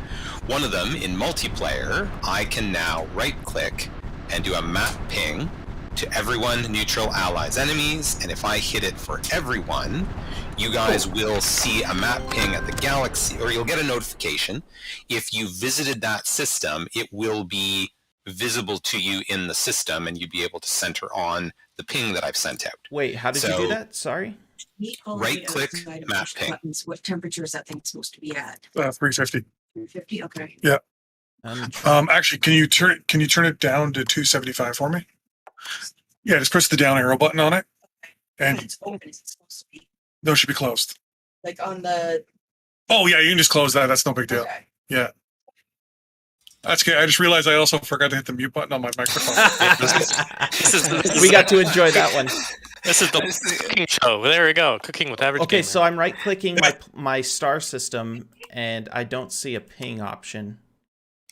S1: One of them, in multiplayer, I can now right-click and do a map ping to everyone, neutral, allies, enemies, and if I hit it for everyone, you guys will see a map ping at the galaxy, or you'll get a notification. If you visited that system, it will be visible to you in the system, and you'd be able to center on the ping that I've sent out.
S3: Wait, how did you do that? Sorry?
S1: Right-click, map ping.
S6: Buttons. What temperature is that thing supposed to be at?
S2: 350.
S6: 350. Okay.
S2: Yeah.
S3: Actually,
S2: can you turn it down to 275 for me? Yeah, just press the down arrow button on it, and
S6: It's open. Is it supposed to be
S2: those should be closed.
S6: like on the?
S2: Oh yeah, you can just close that. That's no big deal.
S6: Okay.
S2: Yeah. That's good. I just realized I also forgot to hit the mute button on my microphone.
S3: we got to enjoy that one.
S5: This is the cooking show. There we go. Cooking with average.
S3: Okay,
S5: gamer.
S3: so I'm right-clicking my star system, and I don't see a ping option.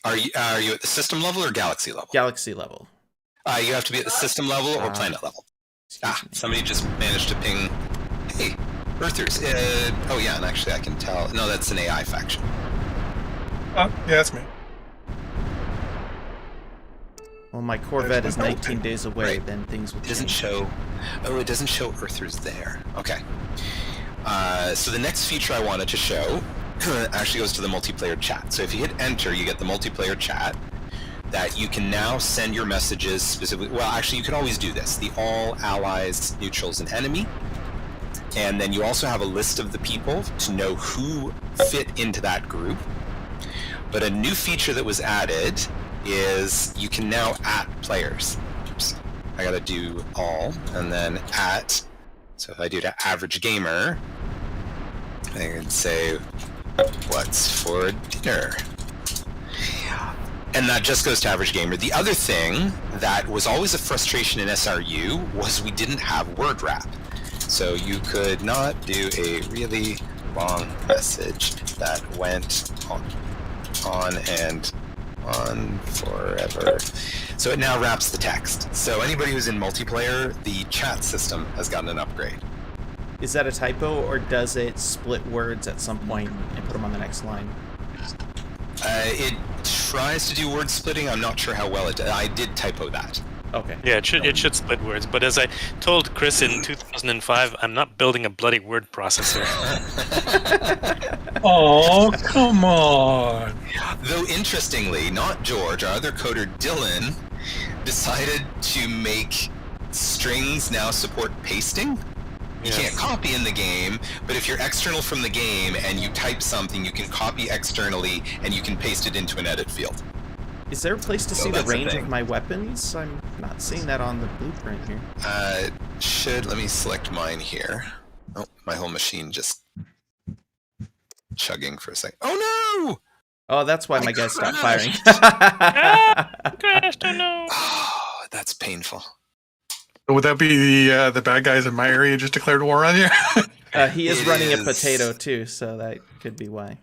S1: Are you at the system level or galaxy level?
S3: Galaxy level.
S1: You have to be at the system level or planet level. Somebody just managed to ping. Hey, Earthers. Oh yeah, and actually I can tell. No, that's an AI faction.
S2: Yeah, that's me.
S3: Well, my Corvette is 19 days away,
S1: Right.
S3: then things will
S1: It doesn't
S3: change.
S1: show. Oh, it doesn't show Earthers there. Okay. So the next feature I wanted to show actually goes to the multiplayer chat. So if you hit enter, you get the multiplayer chat that you can now send your messages specifically. Well, actually, you can always do this. The all allies, neutrals, and enemy. And then you also have a list of the people to know who fit into that group. But a new feature that was added is you can now @ players. Oops. I gotta do all, and then @ so if I do to average gamer, I can say, what's for dinner? And that just goes to average gamer. The other thing that was always a frustration in SRU was we didn't have word wrap. So you could not do a really long message that went on and on forever. So it now wraps the text. So anybody who's in multiplayer, the chat system has gotten an upgrade.
S3: Is that a typo, or does it split words at some point and put them on the next line?
S1: It tries to do word splitting. I'm not sure how well it does. I did typo that.
S3: Okay.
S5: Yeah, it should split words. But as I told Chris in 2005, I'm not building a bloody word processor.
S2: Oh, come on.
S1: Though interestingly, not George, our other coder Dylan, decided to make strings now support pasting. You can't copy in the game, but if you're external from the game and you type something, you can copy externally and you can paste it into an edit field.
S3: Is there a place to see the range of my weapons? I'm not seeing that on the blueprint here.
S1: Let me select mine here. Oh, my whole machine just chugging for a second. Oh no!
S3: Oh, that's why my guys stopped firing.
S5: Crashed, oh no!
S1: Oh, that's painful.
S2: Would that be the bad guys in my area just declared war on you?
S3: He is running a potato too, so that could be why.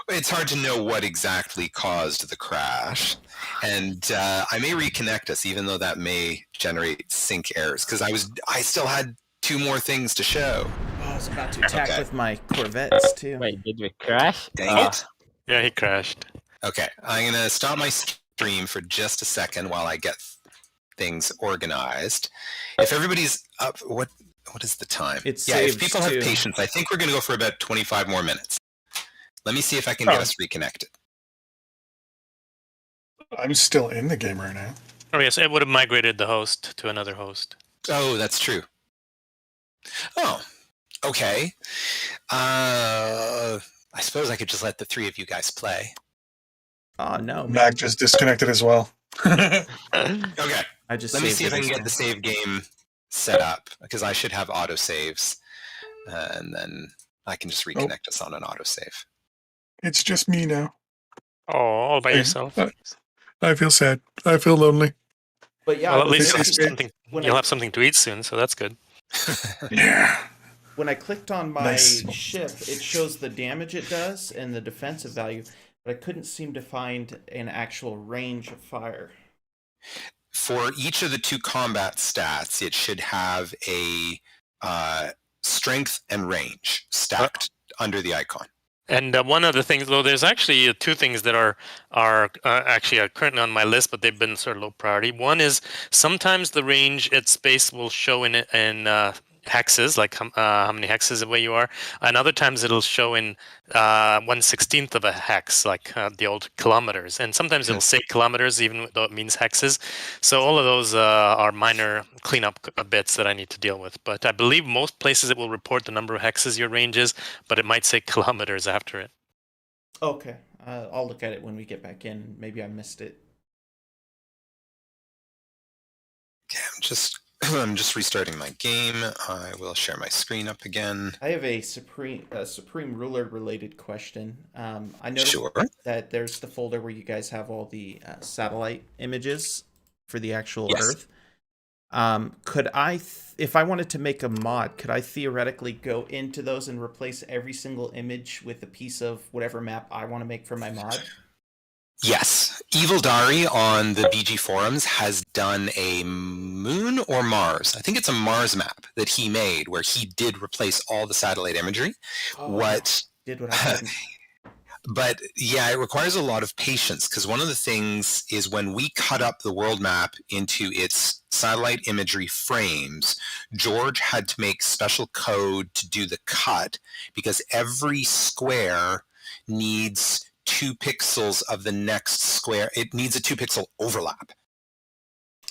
S1: It's hard to know what exactly caused the crash, and I may reconnect us, even though that may generate sync errors, because I still had 2 more things to show.
S3: Oh, I was about to attack with my Corvettes too.
S4: Wait, did we crash?
S1: Dang it.
S5: Yeah, he crashed.
S1: Okay, I'm going to stop my stream for just a second while I get things organized. If everybody's up, what is the time? If people have patience, I think we're going to go for about 25 more minutes. Let me see if I can get us reconnected.
S2: I'm still in the game right now.
S5: Oh yes, it would have migrated the host to another host.
S1: Oh, that's true. Oh, okay. I suppose I could just let the 3 of you guys play.
S3: Oh no,
S2: Mac just disconnected as well.
S1: Okay.
S3: Let
S1: me see if I can get the save game set up, because I should have autosaves, and then I can just reconnect us on an autosave.
S2: It's just me now.
S5: Oh, all by yourself.
S2: I feel sad. I feel lonely.
S3: But yeah,
S5: Well, at least
S2: you'll
S5: have something to eat soon, so that's good.
S2: Yeah.
S3: When I clicked on my ship, it shows the damage it does and the defensive value, but I couldn't seem to find an actual range of fire.
S1: For each of the 2 combat stats, it should have a strength and range stacked under the icon.
S5: And one of the things, though, there's actually 2 things that are actually currently on my list, but they've been sort of low priority. One is sometimes the range at space will show in hexes, like how many hexes away you are, and other times it'll show in 1/16 of a hex, like the old kilometers, and sometimes it'll say kilometers even though it means hexes. So all of those are minor cleanup bits that I need to deal with, but I believe most places it will report the number of hexes your range is, but it might say kilometers after it.
S3: Okay, I'll look at it when we get back in. Maybe I missed it.
S1: Okay, I'm just restarting my game. I will share my screen up again.
S3: I have a Supreme Ruler related question. I noticed that there's the folder where you guys have all the satellite images for the actual Earth. Could I, if I wanted to make a mod, could I theoretically go into those and replace every single image with a piece of whatever map I want to make for my mod?
S1: Yes. Evil Dari on the BG forums has done a Moon or Mars. I think it's a Mars map that he made where he did replace all the satellite imagery.
S3: Did what I couldn't.
S1: But yeah, it requires a lot of patience, because one of the things is when we cut up the world map into its satellite imagery frames, George had to make special code to do the cut, because every square needs 2 pixels of the next square. It needs a 2-pixel overlap.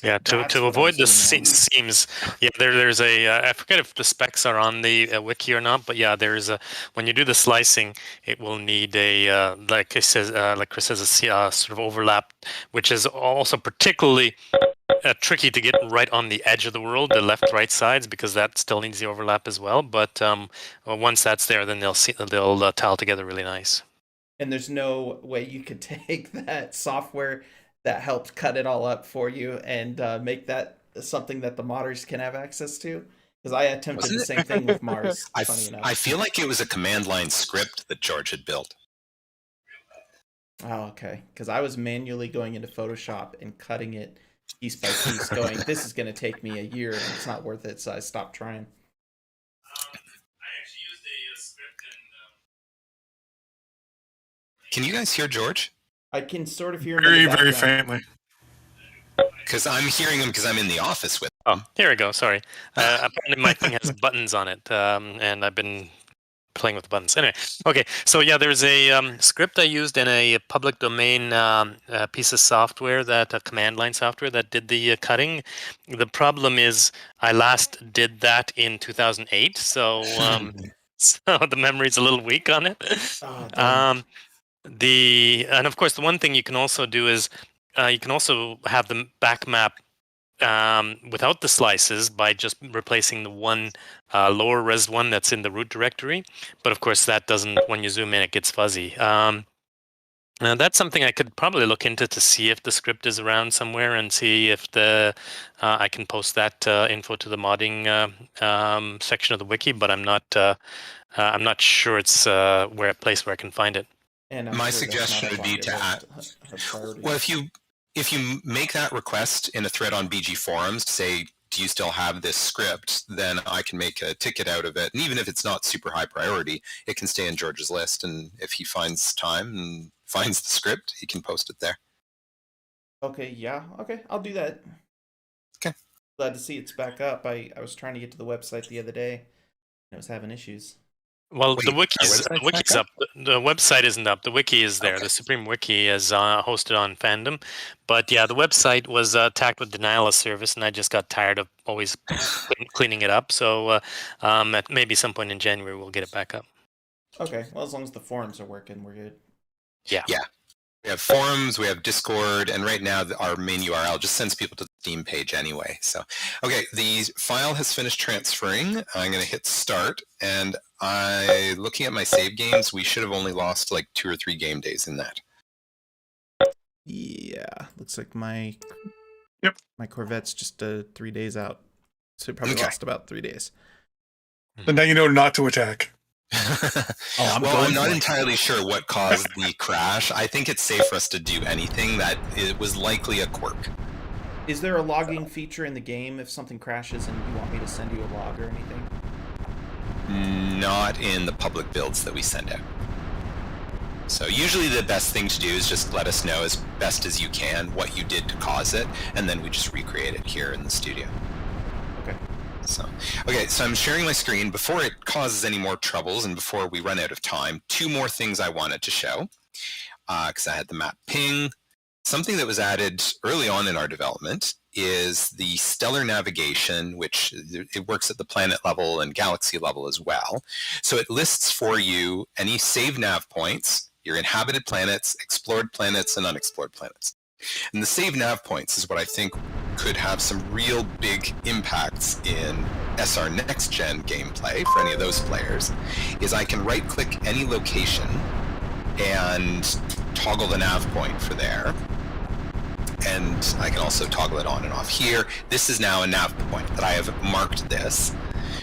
S5: Yeah, to avoid the seams. Yeah, there's a I forget if the specs are on the wiki or not, but yeah, there's a, when you do the slicing, it will need a like Chris says a sort of overlap, which is also particularly tricky to get right on the edge of the world, the left-right sides, because that still needs the overlap as well. But once that's there, then they'll tile together really nice.
S3: And there's no way you could take that software that helped cut it all up for you and make that something that the modders can have access to. Because I attempted the same thing with Mars. Funny enough.
S1: I feel like it was a command line script that George had built.
S3: Oh, okay. Because I was manually going into Photoshop and cutting it piece by piece, going, this is going to take me a year and it's not worth it, so I stopped trying.
S5: I actually used a script and...
S1: Can you guys hear George?
S3: I can sort of hear him
S2: Very,
S3: in the
S2: very
S3: background.
S2: faintly.
S1: Because I'm hearing him because I'm in the office with
S5: Oh, here we go. Sorry. Apparently my thing has buttons on it, and I've been playing with the buttons. Anyway, okay. So yeah, there's a script I used in a public domain piece of software, that command line software that did the cutting. The problem is I last did that in 2008, so so the memory's a little weak on it.
S3: Oh, damn.
S5: And of course, the one thing you can also do is you can also have the back map without the slices by just replacing the one lower res one that's in the root directory. But of course, that doesn't, when you zoom in, it gets fuzzy. That's something I could probably look into to see if the script is around somewhere and see if I can post that info to the modding section of the wiki. But I'm not sure it's a place where I can find it.
S3: And I'm
S1: my
S3: sure that's
S1: suggestion
S3: not
S1: would be
S3: on
S1: to
S3: your
S1: add.
S3: list of priorities.
S1: Well, if you make that request in a thread on BG forums, say, do you still have this script? Then I can make a ticket out of it, and even if it's not super high priority, it can stay in George's list. And if he finds time and finds the script, he can post it there.
S3: Okay, yeah, okay, I'll do that.
S1: Okay.
S3: Glad to see it's back up. I was trying to get to the website the other day, and it was having issues.
S5: Well,
S1: Wait,
S5: the
S1: our
S5: wiki's
S1: website's
S5: up. The website isn't up. The wiki is there.
S1: Okay.
S5: The Supreme Wiki is hosted on Fandom. But yeah, the website was attacked with denial of service, and I just got tired of always cleaning it up. So at maybe some point in January, we'll get it back up.
S3: Okay, well, as long as the forums are working, we're good.
S5: Yeah.
S1: We have forums, we have Discord, and right now our main URL just sends people to the Steam page anyway. So, okay, the file has finished transferring. I'm going to hit start, and looking at my save games, we should have only lost like 2 or 3 game days in that.
S3: Yeah, looks like my
S2: Yep.
S3: my Corvette's just 3 days out, so it probably
S1: Okay.
S3: lost about 3 days.
S2: But now you know not to attack.
S3: I'm
S1: well,
S3: going
S1: I'm not
S3: for it.
S1: entirely sure what caused the crash. I think it's safe for us to do anything. That it was likely a quirk.
S3: Is there a logging feature in the game if something crashes and you want me to send you a log or anything?
S1: Not in the public builds that we send out. So usually the best thing to do is just let us know as best as you can what you did to cause it, and then we just recreate it here in the studio. Okay, so I'm sharing my screen. Before it causes any more troubles and before we run out of time, 2 more things I wanted to show, because I had the map ping. Something that was added early on in our development is the stellar navigation, which it works at the planet level and galaxy level as well. So it lists for you any save nav points, your inhabited planets, explored planets, and unexplored planets. And the save nav points is what I think could have some real big impacts in SR Next Gen gameplay for any of those players, is I can right-click any location and toggle the nav point for there. And I can also toggle it on and off here. This is now a nav point that I have marked this.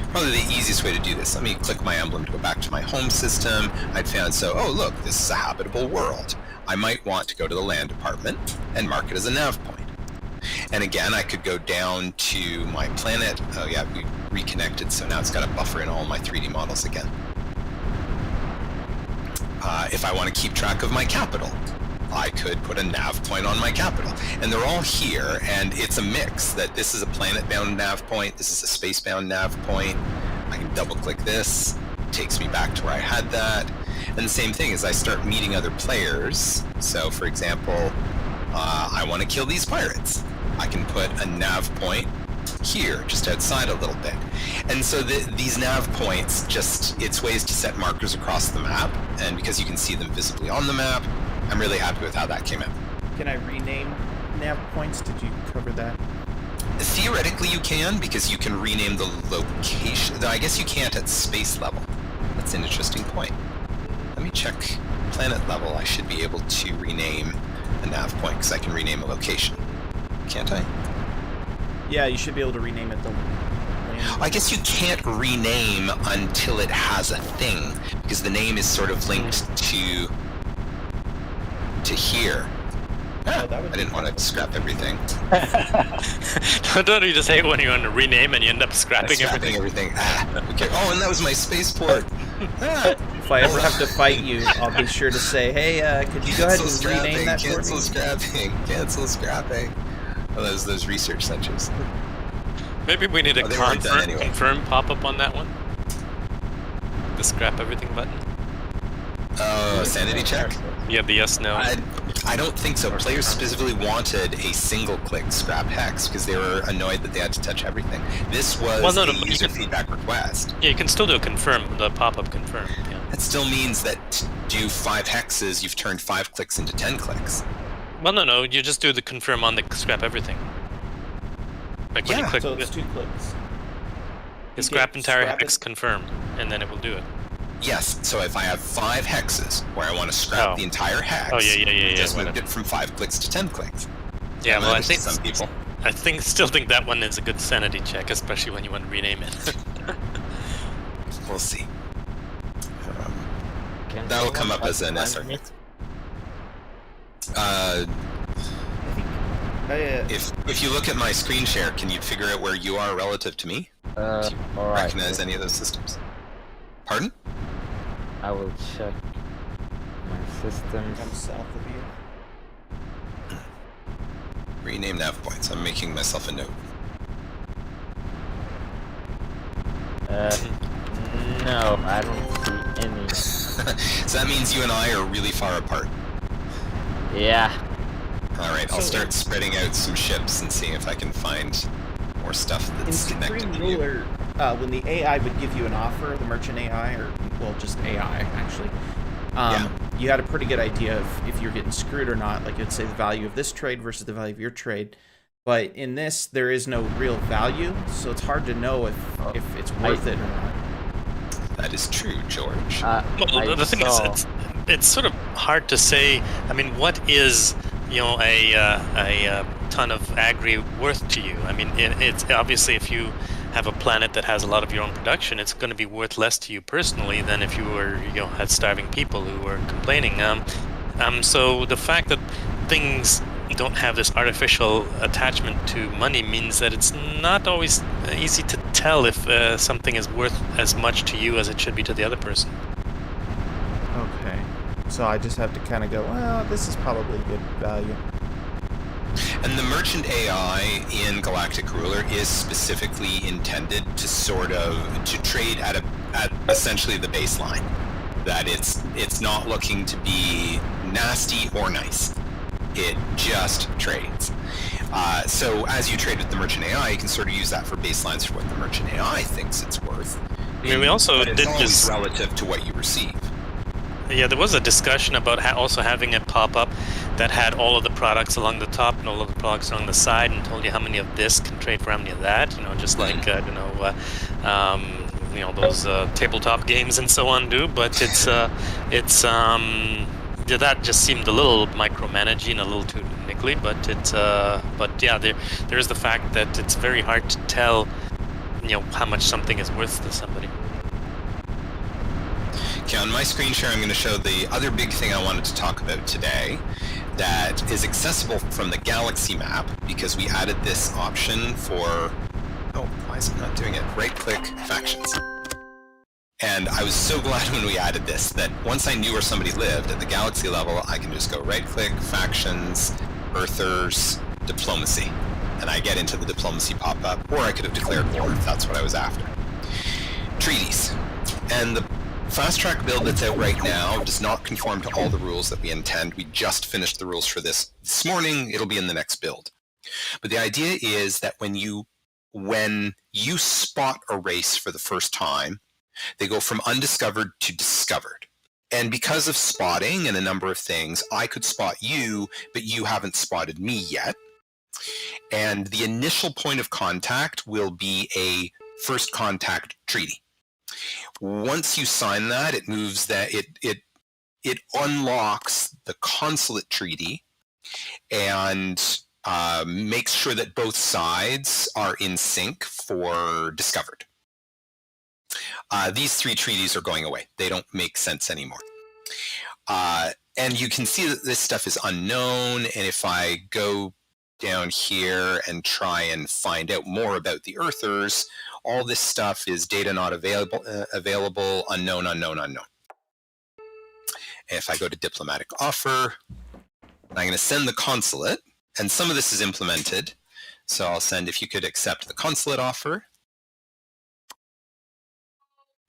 S1: Probably the easiest way to do this. Let me click my emblem to go back to my home system. I'd found, oh look, this is a habitable world. I might want to go to the land department and mark it as a nav point. And again, I could go down to my planet. Oh yeah, we reconnected, so now it's got to buffer in all my 3D models again. If I want to keep track of my capital, I could put a nav point on my capital. And they're all here, and it's a mix that this is a planet-bound nav point, this is a space-bound nav point. I can double-click this, it takes me back to where I had that. And the same thing as I start meeting other players. So, for example, I want to kill these pirates. I can put a nav point here, just outside a little bit. And so these nav points, it's ways to set markers across the map. And because you can see them visibly on the map, I'm really happy with how that came out.
S3: Can I rename nav points? Did you cover that?
S1: Theoretically, you can, because you can rename the location. Though I guess you can't at space level. That's an interesting point. Let me check planet level. I should be able to rename a nav point because I can rename a location. Can't I?
S3: Yeah, you should be able to rename it the land.
S1: I guess you can't rename until it has a thing, because the name is sort of linked to here.
S3: Oh, that would
S1: I didn't want to scrap everything.
S5: Don't you just hate when you want to rename and you end up scrapping everything?
S1: everything. Okay. Oh, and that was my spaceport.
S3: If I ever have to fight you, I'll be sure to say, hey, could you go ahead and rename that for
S1: Cancel
S3: me?
S1: scrapping. Cancel scrapping. Oh, those research centers.
S5: Maybe we need a
S1: they weren't done anyway.
S5: confirm pop-up on that one. The scrap everything button.
S1: Oh, sanity check?
S5: Yeah, the yes, no.
S1: I don't think so. Players specifically wanted a single-click scrap hex because they were annoyed that they had to touch everything. This was a user feedback request.
S5: Yeah, you can still do a confirm, the pop-up confirm. Yeah.
S1: That still means that to do 5 hexes, you've turned 5 clicks into 10 clicks.
S5: Well, no, you just do the confirm on the scrap everything. Like when you click,
S3: So it's 2 clicks.
S5: you scrap entire hex confirm, and then it will do it.
S1: Yes, so if I have 5 hexes where I want to scrap the entire hex,
S5: yeah,
S1: just moved it from 5 clicks to 10 clicks.
S5: Yeah, well, I think
S1: some people.
S5: still think that one is a good sanity check, especially when you want to rename it.
S1: We'll see. That'll come up as an SR. If you look at my screen share, can you figure out where you are relative to me? Do you recognize any of those systems? Pardon?
S4: I will check my systems.
S3: I'm south of you.
S1: Rename nav points. I'm making myself a note.
S4: No, I don't see any.
S1: So that means you and I are really far apart.
S4: Yeah.
S1: Alright, I'll start spreading out some ships and seeing if I can find more stuff that's
S3: in
S1: connected
S3: Supreme
S1: to you.
S3: Ruler, when the AI would give you an offer, the merchant AI, or, well, just AI, actually, you had a pretty good idea of if you're getting screwed or not. Like, it'd say the value of this trade versus the value of your trade. But in this, there is no real value, so it's hard to know if it's worth it or not.
S1: That is true, George.
S5: Well, the thing is, it's sort of hard to say. I mean, what is a ton of agri worth to you? I mean, it's obviously if you have a planet that has a lot of your own production, it's going to be worth less to you personally than if you were had starving people who were complaining. So the fact that things don't have this artificial attachment to money means that it's not always easy to tell if something is worth as much to you as it should be to the other person.
S3: Okay. So I just have to kind of go, well, this is probably good value.
S1: And the merchant AI in Galactic Ruler is specifically intended to trade at essentially the baseline. That it's not looking to be nasty or nice. It just trades. So as you trade with the merchant AI, you can sort of use that for baselines for what the merchant AI thinks it's worth.
S5: I mean, we also
S1: but it's always relative to what you receive.
S5: Yeah, there was a discussion about also having it pop up that had all of the products along the top and all of the products along the side, and told you how many of this can trade for how many of that. Just like those tabletop games and so on do. But that just seemed a little micromanaging, a little too niggly. But yeah, there is the fact that it's very hard to tell, how much something is worth to somebody.
S1: Okay, on my screen share, I'm going to show the other big thing I wanted to talk about today that is accessible from the Galaxy map, because we added this option for... Oh, why is it not doing it? Right-click factions. And I was so glad when we added this that once I knew where somebody lived at the Galaxy level, I can just go right-click, factions, Earthers, diplomacy. And I get into the diplomacy pop-up, or I could have declared war if that's what I was after. Treaties. And the fast track build that's out right now does not conform to all the rules that we intend. We just finished the rules for this morning. It'll be in the next build. But the idea is that when you spot a race for the first time, they go from undiscovered to discovered. And because of spotting and a number of things, I could spot you, but you haven't spotted me yet. And the initial point of contact will be a first contact treaty. Once you sign that, it moves that it unlocks the consulate treaty and makes sure that both sides are in sync for discovered. These 3 treaties are going away. They don't make sense anymore. And you can see that this stuff is unknown, and if I go down here and try and find out more about the Earthers, all this stuff is data not available, unknown, unknown, unknown. And if I go to diplomatic offer, I'm going to send the consulate, and some of this is implemented. So I'll send, if you could accept the consulate offer.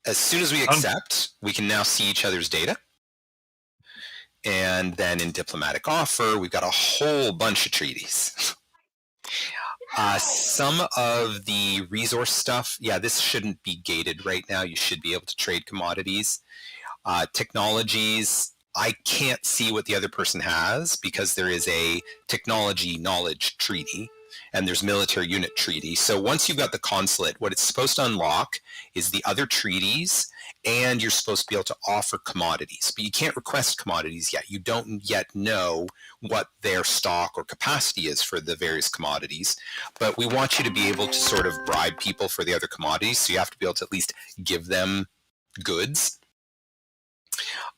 S1: As soon as we accept, we can now see each other's data. And then in diplomatic offer, we've got a whole bunch of treaties. Some of the resource stuff, yeah, this shouldn't be gated right now. You should be able to trade commodities. Technologies, I can't see what the other person has because there is a technology knowledge treaty and there's military unit treaty. So once you've got the consulate, what it's supposed to unlock is the other treaties, and you're supposed to be able to offer commodities. But you can't request commodities yet. You don't yet know what their stock or capacity is for the various commodities. But we want you to be able to sort of bribe people for the other commodities, so you have to be able to at least give them goods.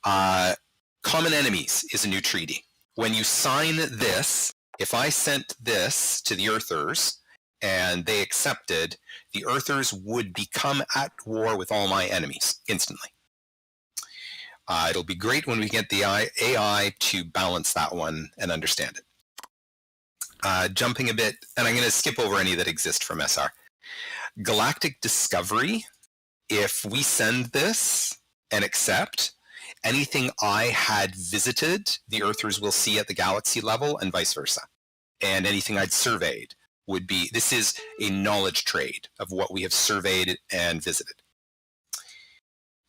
S1: Common enemies is a new treaty. When you sign this, if I sent this to the Earthers and they accepted, the Earthers would become at war with all my enemies instantly. It'll be great when we get the AI to balance that one and understand it. Jumping a bit, and I'm going to skip over any that exist from SR. Galactic Discovery, if we send this and accept, anything I had visited, the Earthers will see at the galaxy level and vice versa. And anything I'd surveyed would be, this is a knowledge trade of what we have surveyed and visited.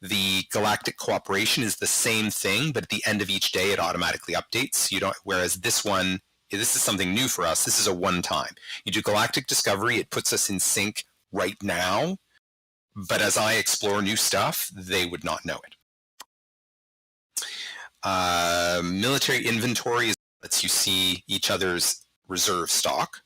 S1: The galactic cooperation is the same thing, but at the end of each day it automatically updates. You don't, whereas this one, this is something new for us. This is a one-time. You do galactic discovery, it puts us in sync right now, but as I explore new stuff, they would not know it. Military inventory lets you see each other's reserve stock.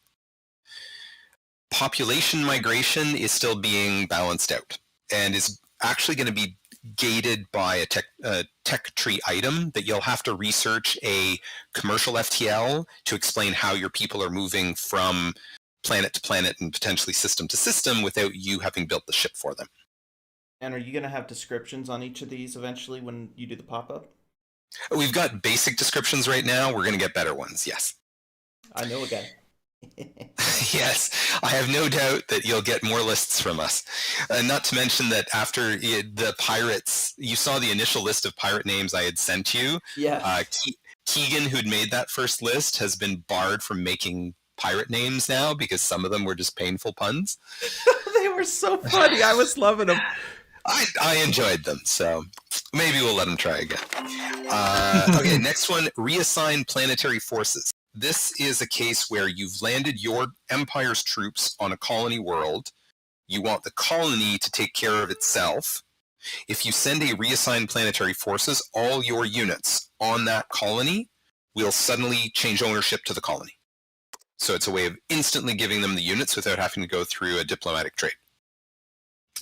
S1: Population migration is still being balanced out and is actually going to be gated by a tech tree item that you'll have to research a commercial FTL to explain how your people are moving from planet to planet and potentially system to system without you having built the ship for them.
S3: And are you going to have descriptions on each of these eventually when you do the pop-up?
S1: We've got basic descriptions right now. We're going to get better ones, yes.
S3: I know a guy.
S1: Yes, I have no doubt that you'll get more lists from us. Not to mention that after the pirates, you saw the initial list of pirate names I had sent you.
S3: Yeah.
S1: Keegan, who'd made that first list, has been barred from making pirate names now because some of them were just painful puns.
S3: They were so funny. I was loving them.
S1: I enjoyed them, so maybe we'll let them try again. Okay, next one, reassign planetary forces. This is a case where you've landed your empire's troops on a colony world. You want the colony to take care of itself. If you send a reassign planetary forces, all your units on that colony will suddenly change ownership to the colony. So it's a way of instantly giving them the units without having to go through a diplomatic trade.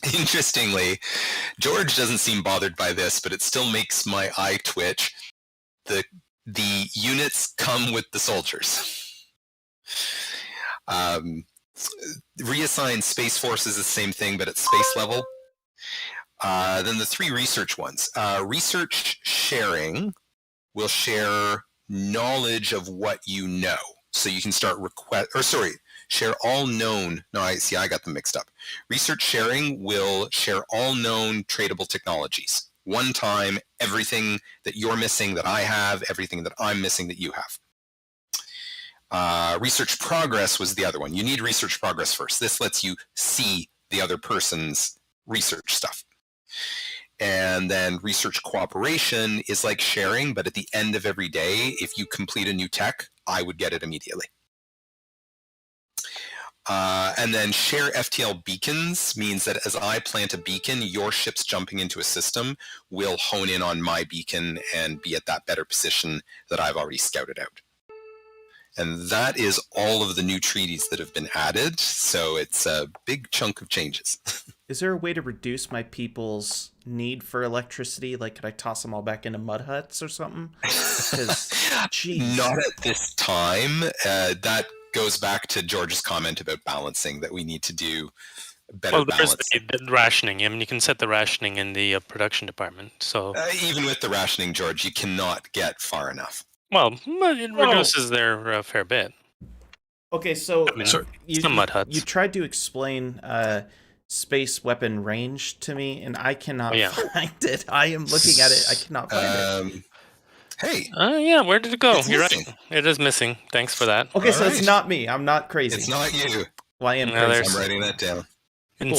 S1: Interestingly, George doesn't seem bothered by this, but it still makes my eye twitch. The units come with the soldiers. Reassign space forces is the same thing, but at space level. Then the 3 research ones. Research sharing will share knowledge of what you know. So you can start share all known. No, I got them mixed up. Research sharing will share all known tradable technologies. One time, everything that you're missing that I have, everything that I'm missing that you have. Research progress was the other one. You need research progress first. This lets you see the other person's research stuff. And then research cooperation is like sharing, but at the end of every day, if you complete a new tech, I would get it immediately. And then share Ftl Beacons means that as I plant a beacon, your ships jumping into a system will hone in on my beacon and be at that better position that I've already scouted out. And that is all of the new treaties that have been added. So it's a big chunk of changes.
S3: Is there a way to reduce my people's need for electricity? Like, could I toss them all back into mud huts or something? Because, geez.
S1: Not at this time. That goes back to George's comment about balancing, that we need to do better
S5: there's
S1: balancing.
S5: the rationing. I mean, you can set the rationing in the production department. So
S1: Even with the rationing, George, you cannot get far enough.
S5: well, it reduces their fair bit.
S3: Okay, so
S5: I mean,
S3: you,
S5: mud huts.
S3: you tried to explain space weapon range to me, and I cannot find it. I am looking at it. I cannot find it.
S1: Hey.
S5: Yeah, where did it go?
S1: It's
S5: You're
S1: missing.
S5: right. It is missing. Thanks for that.
S3: Okay, so it's not me. I'm not crazy.
S1: It's not you.
S3: Well, I am
S5: No,
S3: crazy.
S1: I'm writing that down.
S5: In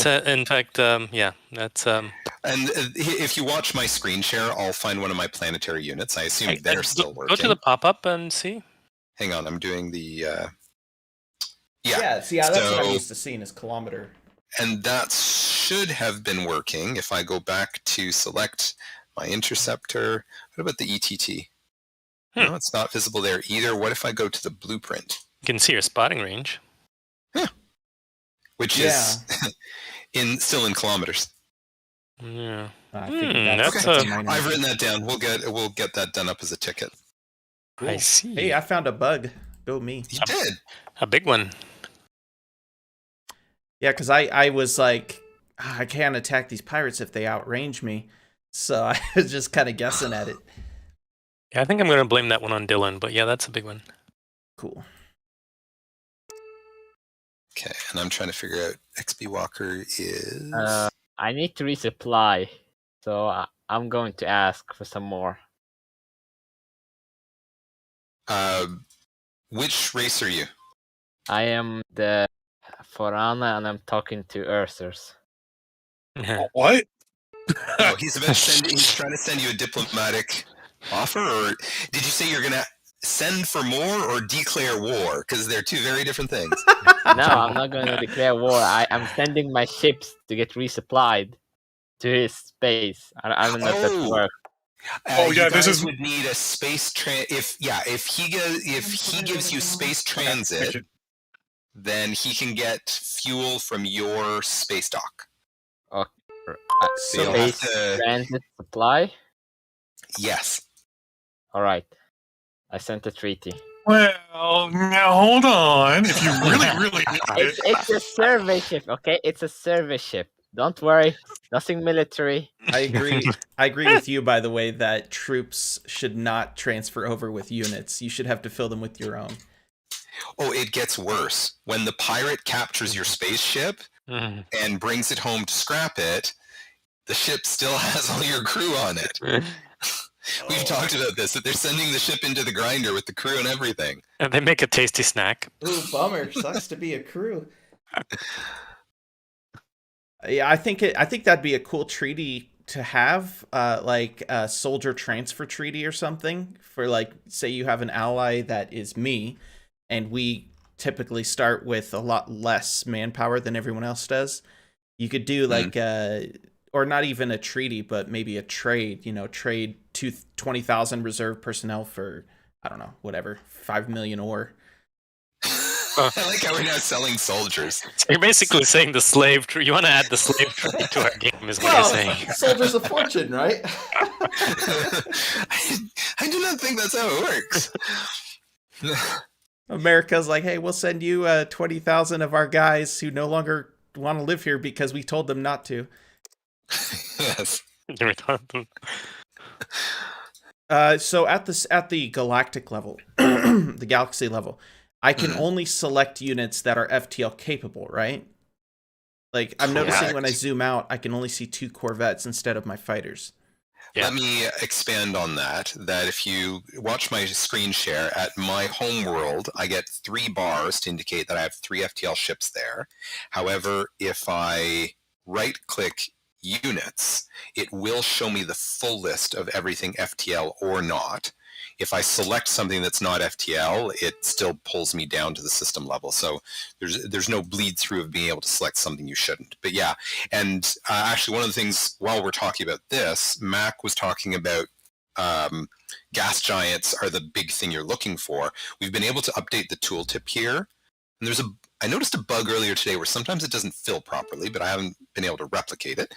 S5: fact, yeah, that's.
S1: And if you watch my screen share, I'll find one of my planetary units. I assume they're still working.
S5: Go to the pop-up and see.
S1: Hang on, I'm doing the...
S3: that's what I'm used to seeing is kilometer.
S1: And that should have been working. If I go back to select my interceptor, what about the ETT? No, it's not visible there either. What if I go to the blueprint?
S5: You can see your spotting range.
S1: Which is still in kilometers.
S5: Yeah.
S3: That's
S1: I've written that down. We'll get that done up as a ticket.
S3: Cool.
S5: I see.
S3: Hey, I found a bug. Go me.
S1: You did.
S5: A big one.
S3: Yeah, because I was like, I can't attack these pirates if they outrange me. So I was just kind of guessing at it.
S5: Yeah, I think I'm going to blame that one on Dylan, but yeah, that's a big one.
S3: Cool.
S1: Okay, and I'm trying to figure out XP Walker is...
S4: I need to resupply, so I'm going to ask for some more.
S1: Which race are you?
S4: I am the Forana, and I'm talking to Ursers.
S2: What?
S1: Oh, he's trying to send you a diplomatic offer, or did you say you're going to send for more or declare war? Because they're two very different things.
S4: No, I'm not going to declare war. I'm sending my ships to get resupplied to his space. I don't know if that works.
S2: This is
S1: would need a space if he gives you space transit, then he can get fuel from your space dock.
S4: Okay.
S1: So you'll have
S4: Space
S1: to...
S4: transit supply.
S1: Yes.
S4: All right. I sent a treaty.
S2: Well, now hold on. If you really need it.
S4: It's a survey ship, okay? It's a survey ship. Don't worry. Nothing military.
S3: I agree. I agree with you, by the way, that troops should not transfer over with units. You should have to fill them with your own.
S1: Oh, it gets worse. When the pirate captures your spaceship and brings it home to scrap it, the ship still has all your crew on it. We've talked about this, that they're sending the ship into the grinder with the crew and everything.
S5: And they make a tasty snack.
S3: Ooh, bummer. Sucks to be a crew. Yeah, I think that'd be a cool treaty to have, like a soldier transfer treaty or something for, like, say you have an ally that is me, and we typically start with a lot less manpower than everyone else does. You could do like or not even a treaty, but maybe a trade, trade 20,000 reserve personnel for, I don't know, whatever, 5 million ore.
S1: I like how we're now selling soldiers.
S5: So you're basically saying the slave trade. You want to add the slave trade to our game, is what you're saying.
S3: Soldiers of fortune, right?
S1: I do not think that's how it works.
S3: America's like, hey, we'll send you 20,000 of our guys who no longer want to live here because we told them not to.
S1: Yes.
S3: So at the galactic level, the galaxy level, I can only select units that are FTL capable, right? Like, I'm noticing when I zoom out, I can only see 2 corvettes instead of my fighters.
S5: Yeah.
S1: Let me expand on that if you watch my screen share, at my home world, I get 3 bars to indicate that I have 3 FTL ships there. However, if I right-click units, it will show me the full list of everything FTL or not. If I select something that's not FTL, it still pulls me down to the system level. So there's no bleed through of being able to select something you shouldn't. But yeah, and actually one of the things while we're talking about this, Mac was talking about gas giants are the big thing you're looking for. We've been able to update the tooltip here. And I noticed a bug earlier today where sometimes it doesn't fill properly, but I haven't been able to replicate it.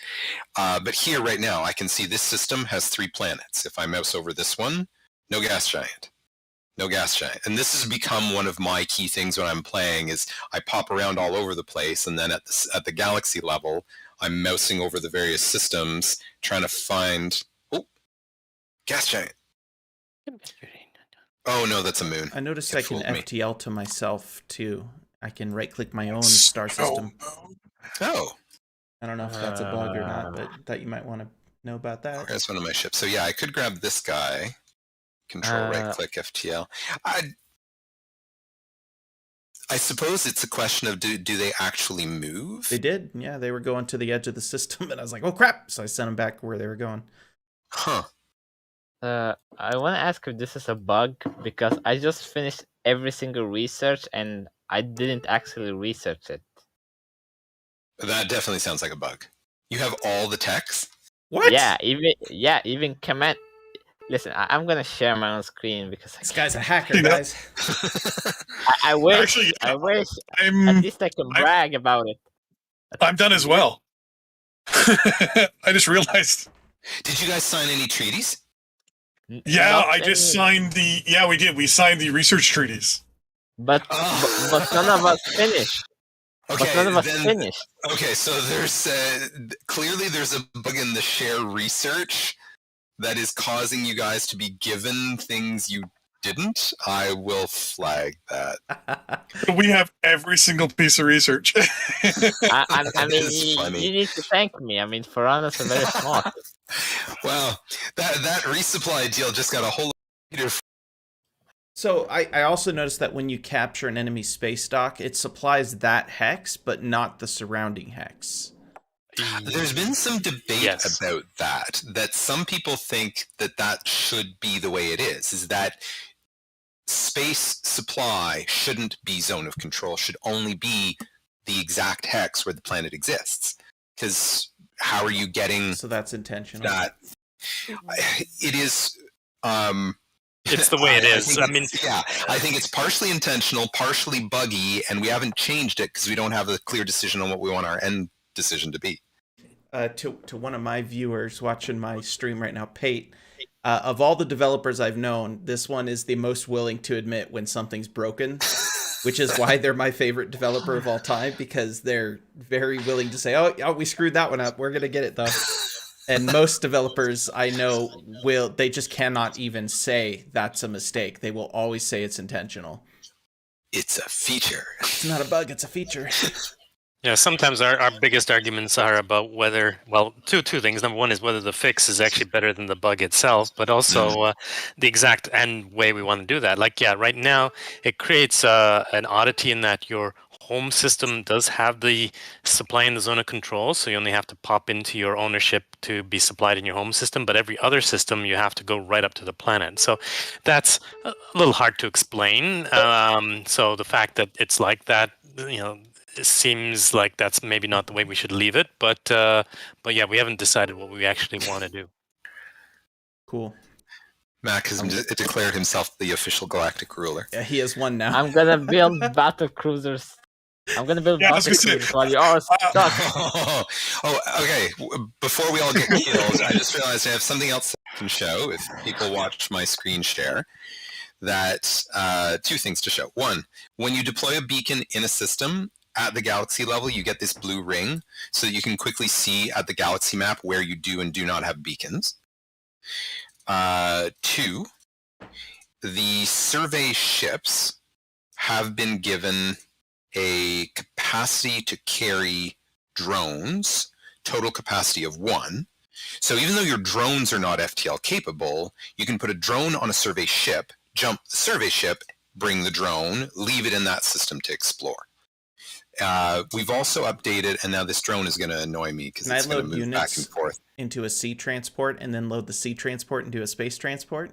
S1: But here right now, I can see this system has 3 planets. If I mouse over this one, no gas giant. No gas giant. And this has become one of my key things when I'm playing is I pop around all over the place, and then at the galaxy level, I'm mousing over the various systems, trying to find... Oh! Gas giant. Oh no, that's a moon.
S3: I noticed
S1: It
S3: I can
S1: fooled me.
S3: FTL to myself too. I can right-click my own star system.
S1: Oh,
S3: I don't know if that's a bug or not, but thought you might want to know about that.
S1: there's one of my ships. So yeah, I could grab this guy. Control right-click FTL. I suppose it's a question of do they actually move?
S3: They did, yeah. They were going to the edge of the system, and I was like, oh crap! So I sent them back where they were going.
S1: Huh.
S4: I want to ask if this is a bug, because I just finished every single research and I didn't actually research it.
S1: That definitely sounds like a bug. You have all the text?
S3: What?
S4: Yeah, even command. Listen, I'm gonna share my own screen because
S3: This guy's a hacker,
S2: You know-
S3: guys.
S4: I wish.
S2: Actually, yeah,
S4: I wish at
S2: I'm
S4: least I can brag about it.
S2: I'm done as well. I just realized.
S1: Did you guys sign any treaties?
S2: Yeah,
S4: Not
S2: I just
S4: any-
S2: signed the. Yeah, we did. We signed the research treaties.
S4: but none of us finished.
S1: Okay,
S4: But none of us
S1: then,
S4: finished.
S1: okay, so there's clearly there's a bug in the share research that is causing you guys to be given things you didn't. I will flag that.
S2: We have every single piece of research.
S4: I
S1: That
S4: mean,
S1: is funny.
S4: you need to thank me. I mean, foreigners are very smart.
S1: Well, that resupply deal just got a whole lot of
S3: So I also noticed that when you capture an enemy space dock, it supplies that hex, but not the surrounding hex.
S1: There's been some debate
S5: Yes.
S1: about that some people think that should be the way it is that space supply shouldn't be zone of control, should only be the exact hex where the planet exists. Because how are you getting
S3: So that's intentional.
S1: that? It is...
S5: It's the way it is.
S1: think
S5: I mean,
S1: yeah, I think it's partially intentional, partially buggy, and we haven't changed it because we don't have a clear decision on what we want our end decision to be.
S3: To one of my viewers watching my stream right now, Pate, of all the developers I've known, this one is the most willing to admit when something's broken, which is why they're my favorite developer of all time, because they're very willing to say, oh, we screwed that one up. We're going to get it, though. And most developers I know they just cannot even say that's a mistake. They will always say it's intentional.
S1: It's a feature.
S3: It's not a bug, it's a feature.
S5: yeah, sometimes our biggest arguments are about whether, well, two things. Number one is whether the fix is actually better than the bug itself, but also the exact end way we want to do that. Like, yeah, right now it creates an oddity in that your home system does have the supply in the zone of control, so you only have to pop into your ownership to be supplied in your home system, but every other system you have to go right up to the planet. So that's a little hard to explain. So the fact that it's like that, it seems like that's maybe not the way we should leave it, but yeah, we haven't decided what we actually want to do.
S3: Cool.
S1: Mac has declared himself the official Galactic Ruler.
S3: Yeah, he has one now.
S4: I'm gonna build battle cruisers. I'm gonna build
S2: Yeah, I was
S4: battle
S2: gonna say,
S4: cruisers while you are stuck.
S1: Oh, okay. Before we all get killed, I just realized I have something else I can show if people watch my screen share. That 2 things to show. One, when you deploy a beacon in a system, at the galaxy level, you get this blue ring so that you can quickly see at the galaxy map where you do and do not have beacons. 2, the survey ships have been given a capacity to carry drones, total capacity of 1. So even though your drones are not FTL capable, you can put a drone on a survey ship, jump the survey ship, bring the drone, leave it in that system to explore. We've also updated, and now this drone is going to annoy me because it's going to move back and forth.
S3: Into a sea transport and then load the sea transport into a space transport?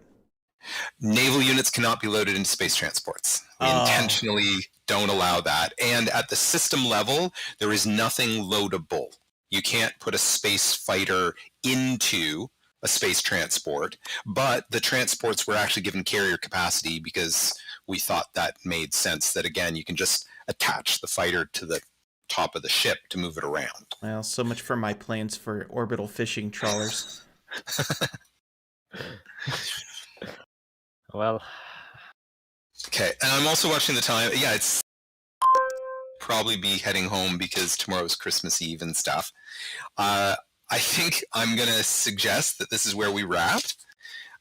S1: Naval units cannot be loaded into space transports. We intentionally don't allow that. And at the system level, there is nothing loadable. You can't put a space fighter into a space transport, but the transports were actually given carrier capacity because we thought that made sense, that again, you can just attach the fighter to the top of the ship to move it around.
S3: Well, so much for my plans for orbital fishing trawlers.
S4: Well,
S1: Okay, and I'm also watching the time. Yeah, it's probably be heading home because tomorrow's Christmas Eve and stuff. I think I'm going to suggest that this is where we wrap.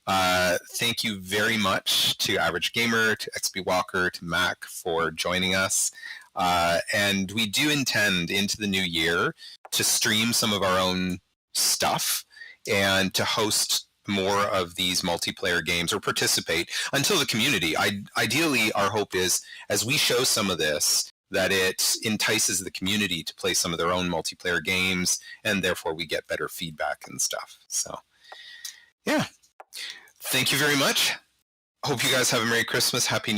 S1: Thank you very much to Average Gamer, to XP Walker, to Mac for joining us. And we do intend into the new year to stream some of our own stuff and to host more of these multiplayer games or participate until the community. Ideally, our hope is as we show some of this, that it entices the community to play some of their own multiplayer games, and therefore we get better feedback and stuff. So, yeah. Thank you very much. Hope you guys have a Merry Christmas, Happy New